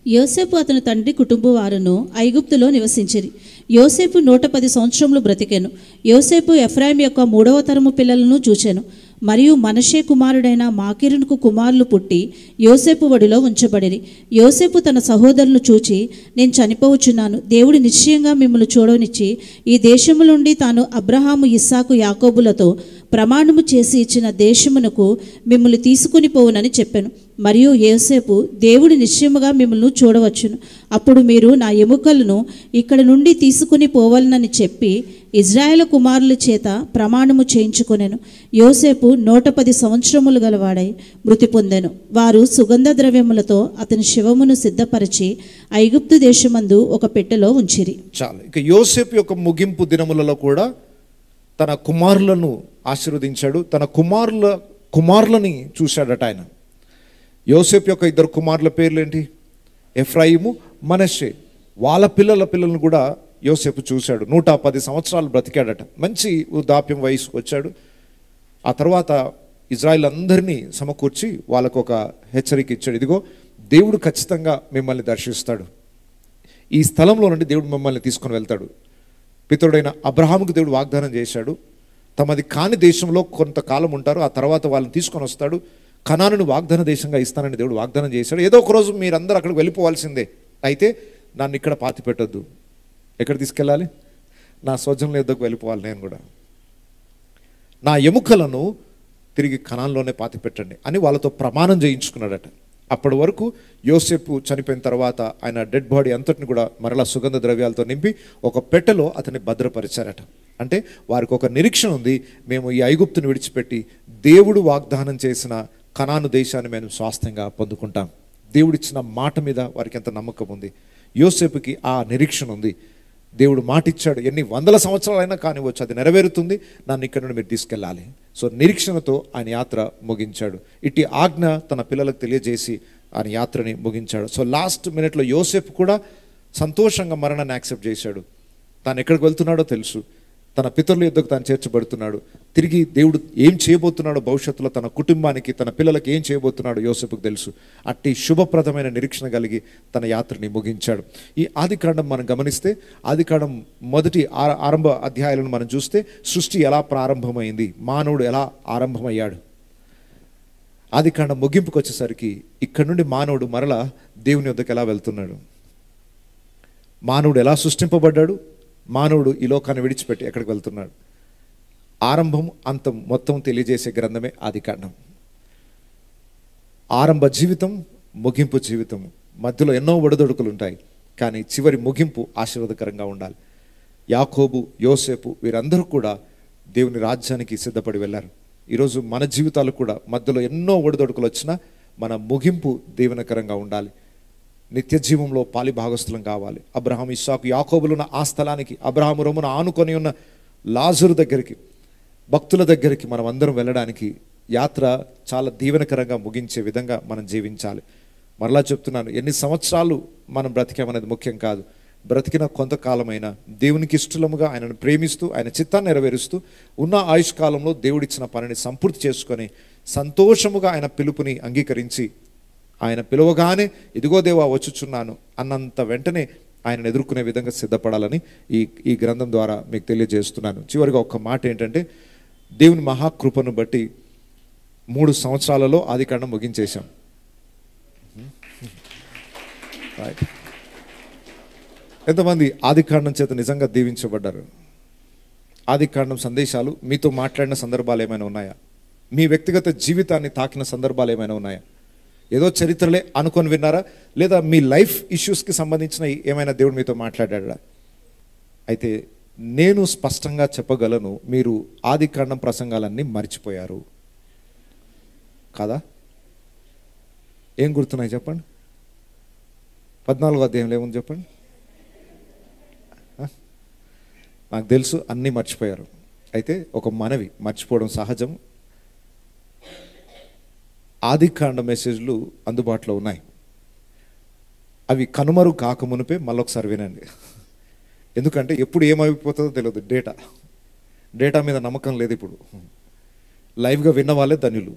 Speaker 2: యోసేపు అతని తండ్రి కుటుంబం వారును ఐగుప్తులో నివసించిరి. యోసేపు 110 సంవత్సరములు బ్రతికెను. యోసేపు ఎఫ్రాయిం యొక్క 3వ తరము పిల్లలను చూచెను. మరియు మనషే కుమారుడైన మాకీరునకు కుమారులు పుట్టి యోసేపు ఒడిలో ఉంచబడిరి. యోసేపు తన సహోదరులను చూచి, నేను చనిపోవచ్చున్నాను, దేవుడు నిశ్చయంగా మిమ్మల్ని చూడనిచ్చి ఈ దేశము నుండి తాను అబ్రహాము, ఇస్సాకు, యాకోబులతో ప్రమాణము చేసి ఇచ్చిన దేశమునకు మిమ్మల్ని తీసుకుని పోవునని చెప్పాను. మరియు యోసేపు, దేవుడు నిశ్చయముగా మిమ్మల్ని చూడవచ్చును, అప్పుడు మీరు నా ఎముకలను ఇక్కడ నుండి తీసుకుని పోవాలనని చెప్పి ఇజ్రాయేలు కుమారుల చేత ప్రమాణము చేయించుకొనెను. యోసేపు 110 సంవత్సరములు గలవాడై మృతి పొందెను. వారు సుగంధ ద్రవ్యములతో అతని శవమును సిద్ధపరిచి ఐగుప్తు దేశమందు ఒక పెట్టెలో ఉంచిరి.
Speaker 1: చాలు. ఇక యోసేపు యొక్క ముగింపు దినములలో కూడా తన కుమారులను ఆశీర్వదించాడు. తన కుమారులని చూశాడట ఆయన. యోసేపు యొక్క 2 కుమారుల పేర్లు ఏంటి? ఎఫ్రాయిము, మనష్షే. వాళ్ళ పిల్లలను కూడా యోసేపు చూశాడు. 110 సంవత్సరాలు బ్రతికాడట. మంచి వృద్ధాప్యం వయసుకు వచ్చాడు. ఆ తర్వాత ఇజ్రాయిల్ అందరినీ సమకూర్చి వాళ్ళకు ఒక హెచ్చరిక ఇచ్చాడు. ఇదిగో దేవుడు ఖచ్చితంగా మిమ్మల్ని దర్శిస్తాడు, ఈ స్థలంలో నుండి దేవుడు మిమ్మల్ని తీసుకొని వెళ్తాడు. పితరుడైన అబ్రహాముకు దేవుడు వాగ్దానం చేశాడు, తమది కాని దేశంలో కొంతకాలం ఉంటారు, ఆ తర్వాత వాళ్ళని తీసుకొని వస్తాడు, కనానును వాగ్దాన దేశంగా ఇస్తానని దేవుడు వాగ్దానం చేశాడు. ఏదో ఒక రోజు మీరందరూ అక్కడికి వెళ్ళిపోవాల్సిందే, అయితే నన్ను ఇక్కడ పాతి పెట్టొద్దు. ఎక్కడ తీసుకెళ్ళాలి? నా స్వజనుల యొద్దకు వెళ్ళిపోవాలి, నేను కూడా నా ఎముకలను తిరిగి కనాన్లోనే పాతి పెట్టండి అని వాళ్ళతో ప్రమాణం చేయించుకున్నాడట. అప్పటి వరకు యోసేపు చనిపోయిన తర్వాత ఆయన డెడ్ బాడీ అంతటిని కూడా మరలా సుగంధ ద్రవ్యాలతో నింపి ఒక పెట్టెలో అతన్ని భద్రపరిచారట. అంటే వారికి ఒక నిరీక్షణ ఉంది, మేము ఈ ఐగుప్తుని విడిచిపెట్టి దేవుడు వాగ్దానం చేసిన కనాను దేశాన్ని మేము స్వాస్థ్యంగా పొందుకుంటాం. దేవుడిచ్చిన మాట మీద వారికి ఎంత నమ్మకం ఉంది. యోసేపుకి ఆ నిరీక్షణ ఉంది. దేవుడు మాట ఇచ్చాడు, ఎన్ని వందల సంవత్సరాలైనా కానివచ్చు, అది నెరవేరుతుంది, నన్ను ఇక్కడ నుండి మీరు తీసుకెళ్ళాలి. సో నిరీక్షణతో ఆయన యాత్ర ముగించాడు. ఇట్టి ఆజ్ఞ తన పిల్లలకు తెలియజేసి ఆయన యాత్రని ముగించాడు. సో లాస్ట్ మినిట్లో యోసేపు కూడా సంతోషంగా మరణాన్ని యాక్సెప్ట్ చేశాడు. తాను ఎక్కడికి వెళ్తున్నాడో తెలుసు, తన పితరుల యొద్దకు తాను చేర్చబడుతున్నాడు. తిరిగి దేవుడు ఏం చేయబోతున్నాడో భవిష్యత్తులో తన కుటుంబానికి, తన పిల్లలకి ఏం చేయబోతున్నాడో యోసేపుకు తెలుసు. అట్టి శుభప్రదమైన నిరీక్షణ కలిగి తన యాత్రని ముగించాడు. ఈ ఆదికాండం మనం గమనిస్తే, ఆదికాండం మొదటి ఆరంభ అధ్యాయాలను మనం చూస్తే సృష్టి ఎలా ప్రారంభమైంది, మానవుడు ఎలా ఆరంభమయ్యాడు. ఆదికాండం ముగింపుకు వచ్చేసరికి ఇక్కడ నుండి మానవుడు మరలా దేవుని యొద్దకు ఎలా వెళ్తున్నాడు, మానవుడు ఎలా సృష్టింపబడ్డాడు, మానవుడు ఈ లోకాన్ని విడిచిపెట్టి ఎక్కడికి వెళ్తున్నాడు. ఆరంభం అంతం మొత్తం తెలియజేసే గ్రంథమే ఆదికాండం. ఆరంభ జీవితం, ముగింపు జీవితం, మధ్యలో ఎన్నో ఒడిదొడుకులు ఉంటాయి, కానీ చివరి ముగింపు ఆశీర్వాదకరంగా ఉండాలి. యాకోబు, యోసేపు వీరందరూ కూడా దేవుని రాజ్యానికి సిద్ధపడి వెళ్ళారు. ఈరోజు మన జీవితాలు కూడా మధ్యలో ఎన్నో ఒడిదొడుకులు వచ్చినా మన ముగింపు దీవెనకరంగా ఉండాలి. నిత్య జీవంలో పాలి భాగస్థులం కావాలి. అబ్రహాం, ఇస్సాకు, యాకోబులు ఉన్న ఆ స్థలానికి, అబ్రహాము రొమ్మున ఆనుకొని ఉన్న లాజరు దగ్గరికి, భక్తుల దగ్గరికి మనం అందరం వెళ్ళడానికి యాత్ర చాలా దీవెనకరంగా ముగించే విధంగా మనం జీవించాలి. మరలా చెప్తున్నాను, ఎన్ని సంవత్సరాలు మనం బ్రతికామనేది ముఖ్యం కాదు. బ్రతికిన కొంతకాలమైన దేవునికి ఇష్టముగా ఆయనను ప్రేమిస్తూ ఆయన చిత్తాన్ని నెరవేరుస్తూ ఉన్న ఆయుష్కాలంలో దేవుడిచ్చిన పనిని సంపూర్తి చేసుకొని సంతోషముగా ఆయన పిలుపుని అంగీకరించి, ఆయన పిలువగానే ఇదిగో దేవా వచ్చుచున్నాను అన్నంత వెంటనే ఆయనను ఎదుర్కొనే విధంగా సిద్ధపడాలని ఈ గ్రంథం ద్వారా మీకు తెలియజేస్తున్నాను. చివరిగా ఒక్క మాట ఏంటంటే, దేవుని మహాకృపను బట్టి 3 సంవత్సరాలలో ఆదికాండం ముగించేశాం. ఎంతమంది ఆదికాండం చేత నిజంగా దీవించబడ్డారు? ఆదికాండం సందేశాలు మీతో మాట్లాడిన సందర్భాలు ఏమైనా ఉన్నాయా? మీ వ్యక్తిగత జీవితాన్ని తాకిన సందర్భాలు ఏమైనా ఉన్నాయా? ఏదో చరిత్రలే అనుకొని విన్నారా? లేదా మీ లైఫ్ ఇష్యూస్కి సంబంధించిన ఏమైనా దేవుడు మీతో మాట్లాడా? అయితే నేను స్పష్టంగా చెప్పగలను, మీరు ఆదికాండం ప్రసంగాలన్నీ మర్చిపోయారు కదా? ఏం గుర్తున్నాయి చెప్పండి? 14వ అధ్యాయంలో ఏముంది చెప్పండి? నాకు తెలుసు అన్నీ మర్చిపోయారు. అయితే ఒక మనవి, మర్చిపోవడం సహజం. ఆదికాండ మెసేజ్లు అందుబాటులో ఉన్నాయి. అవి కనుమరు కాకమునిపే మళ్ళొకసారి వినండి. ఎందుకంటే ఎప్పుడు ఏమైపోతుందో తెలియదు. డేటా మీద నమ్మకం లేదు. ఇప్పుడు లైవ్గా విన్న వాళ్ళే ధన్యులు.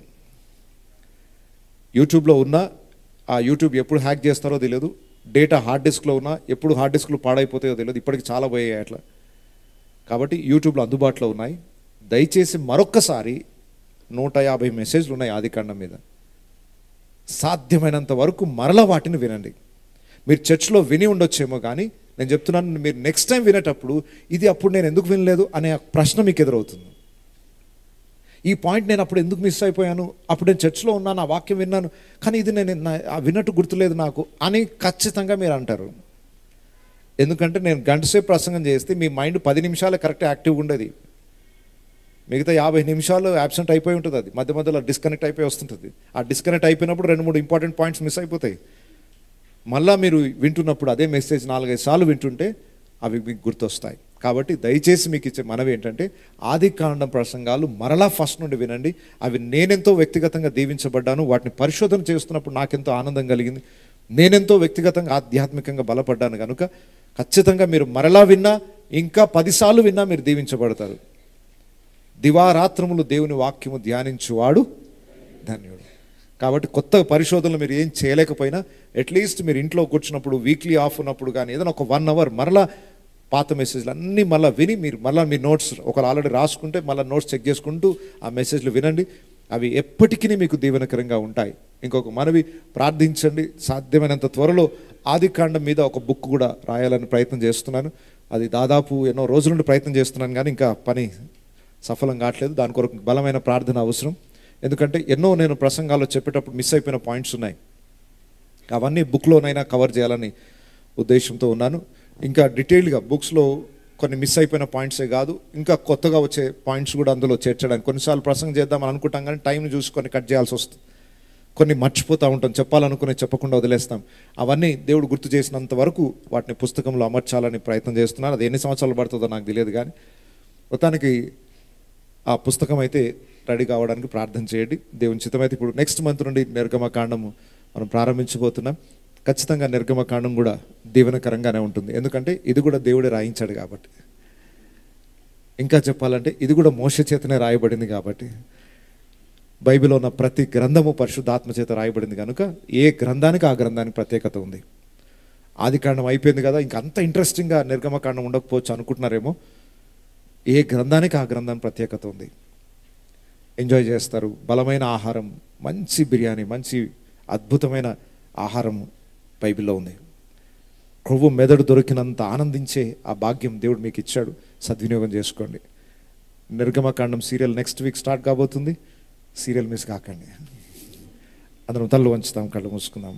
Speaker 1: యూట్యూబ్లో ఉన్న ఆ యూట్యూబ్ ఎప్పుడు హ్యాక్ చేస్తారో తెలియదు. డేటా హార్డ్ డిస్క్లో ఉన్నా ఎప్పుడు హార్డ్ డిస్క్లు పాడైపోతాయో తెలియదు. ఇప్పటికి చాలా పోయాయి అట్లా. కాబట్టి యూట్యూబ్లో అందుబాటులో ఉన్నాయి. దయచేసి మరొక్కసారి 150 మెసేజ్లు ఉన్నాయి ఆదికాండం మీద. సాధ్యమైనంత వరకు మరలా వాటిని వినండి. మీరు చర్చ్లో విని ఉండొచ్చేమో, కానీ నేను చెప్తున్నాను, మీరు నెక్స్ట్ టైం వినేటప్పుడు ఇది అప్పుడు నేను ఎందుకు వినలేదు అనే ప్రశ్న మీకు ఎదురవుతుంది. ఈ పాయింట్ నేను అప్పుడు ఎందుకు మిస్ అయిపోయాను, అప్పుడు నేను చర్చ్లో ఉన్నాను, ఆ వాక్యం విన్నాను, కానీ ఇది నేను విన్నట్టు గుర్తులేదు నాకు అని ఖచ్చితంగా మీరు అంటారు. ఎందుకంటే నేను గంటసేపు ప్రసంగం చేస్తే మీ మైండ్ 10 నిమిషాలు కరెక్ట్ యాక్టివ్గా ఉండేది, మిగతా 50 నిమిషాలు యాబ్సెంట్ అయిపోయి ఉంటుంది. అది మధ్య మధ్యలో డిస్కనెక్ట్ అయిపోయి వస్తుంటుంది. ఆ డిస్కనెక్ట్ అయిపోయినప్పుడు 2-3 ఇంపార్టెంట్ పాయింట్స్ మిస్ అయిపోతాయి. మళ్ళీ మీరు వింటున్నప్పుడు అదే మెసేజ్ 4-5 సార్లు వింటుంటే అవి మీకు గుర్తొస్తాయి. కాబట్టి దయచేసి మీకు ఇచ్చే మనవి ఏంటంటే, ఆదికాండం ప్రసంగాలు మరలా ఫస్ట్ నుండి వినండి. అవి నేనెంతో వ్యక్తిగతంగా దీవించబడ్డాను. వాటిని పరిశోధన చేస్తున్నప్పుడు నాకెంతో ఆనందం కలిగింది. నేనెంతో వ్యక్తిగతంగా ఆధ్యాత్మికంగా బలపడ్డాను కనుక ఖచ్చితంగా మీరు మరలా విన్నా, ఇంకా 10 సార్లు విన్నా మీరు దీవించబడతారు. దివారాత్రములు దేవుని వాక్యము ధ్యానించువాడు ధన్యుడు. కాబట్టి కొత్త పరిశోధనలు మీరు ఏం చేయలేకపోయినా అట్లీస్ట్ మీరు ఇంట్లో కూర్చున్నప్పుడు, వీక్లీ ఆఫ్ ఉన్నప్పుడు కానీ ఏదైనా ఒక 1 అవర్ మరలా పాత మెసేజ్లు అన్నీ మళ్ళీ విని మీరు మీ నోట్స్ ఒకరు ఆల్రెడీ రాసుకుంటే మళ్ళీ నోట్స్ చెక్ చేసుకుంటూ ఆ మెసేజ్లు వినండి. అవి ఎప్పటికీ మీకు దీవెనకరంగా ఉంటాయి. ఇంకొక మనవి, ప్రార్థించండి. సాధ్యమైనంత త్వరలో ఆదికాండం మీద ఒక బుక్ కూడా రాయాలని ప్రయత్నం చేస్తున్నాను. అది దాదాపు ఎన్నో రోజుల నుండి ప్రయత్నం చేస్తున్నాను, కానీ ఇంకా పని సఫలం కావట్లేదు. దాని కొరకు బలమైన ప్రార్థన అవసరం. ఎందుకంటే ఎన్నో నేను ప్రసంగాల్లో చెప్పేటప్పుడు మిస్ అయిపోయిన పాయింట్స్ ఉన్నాయి. అవన్నీ బుక్లోనైనా కవర్ చేయాలని ఉద్దేశంతో ఉన్నాను. ఇంకా డీటెయిల్డ్గా బుక్స్లో కొన్ని మిస్ అయిపోయిన పాయింట్సే కాదు, ఇంకా కొత్తగా వచ్చే పాయింట్స్ కూడా అందులో చేర్చడానికి. కొన్నిసార్లు ప్రసంగం చేద్దామని అనుకుంటాం, కానీ టైంని చూసుకొని కట్ చేయాల్సి వస్తుంది. కొన్ని మర్చిపోతూ ఉంటాం, చెప్పాలనుకునే చెప్పకుండా వదిలేస్తాం. అవన్నీ దేవుడు గుర్తు చేసినంత వరకు వాటిని పుస్తకంలో అమర్చాలని ప్రయత్నం చేస్తున్నాను. అది ఎన్ని సంవత్సరాలు పడుతుందో నాకు తెలియదు, కానీ మొత్తానికి ఆ పుస్తకం అయితే రెడీ కావడానికి ప్రార్థన చేయండి. దేవుని చిత్తమైతే ఇప్పుడు నెక్స్ట్ మంత్ నుండి నిర్గమకాండము మనం ప్రారంభించబోతున్నాం. ఖచ్చితంగా నిర్గమకాండం కూడా దీవెనకరంగానే ఉంటుంది. ఎందుకంటే ఇది కూడా దేవుడే రాయించాడు కాబట్టి. ఇంకా చెప్పాలంటే ఇది కూడా మోషే చేతనే రాయబడింది కాబట్టి. బైబిల్లో ఉన్న ప్రతి గ్రంథము పరిశుద్ధాత్మ చేత రాయబడింది కనుక ఏ గ్రంథానికి ఆ గ్రంథానికి ప్రత్యేకత ఉంది. ఆదికాండం అయిపోయింది కదా, ఇంకా అంత ఇంట్రెస్టింగ్గా నిర్గమకాండం ఉండకపోవచ్చు అనుకుంటున్నారేమో. ఏ గ్రంథానికి ఆ గ్రంథానికి ప్రత్యేకత ఉంది. ఎంజాయ్ చేస్తారు. బలమైన ఆహారం, మంచి బిర్యానీ, మంచి అద్భుతమైన ఆహారం బైబిల్లో ఉంది. కొవ్వు మెదడు దొరికినంత ఆనందించే ఆ భాగ్యం దేవుడు మీకు ఇచ్చాడు. సద్వినియోగం చేసుకోండి. నిర్గమకాండం సీరియల్ నెక్స్ట్ వీక్ స్టార్ట్ కాబోతుంది. సీరియల్ మిస్ కాకండి. అందరం తల్లు వంచుతాం, కళ్ళు మూసుకుందాం.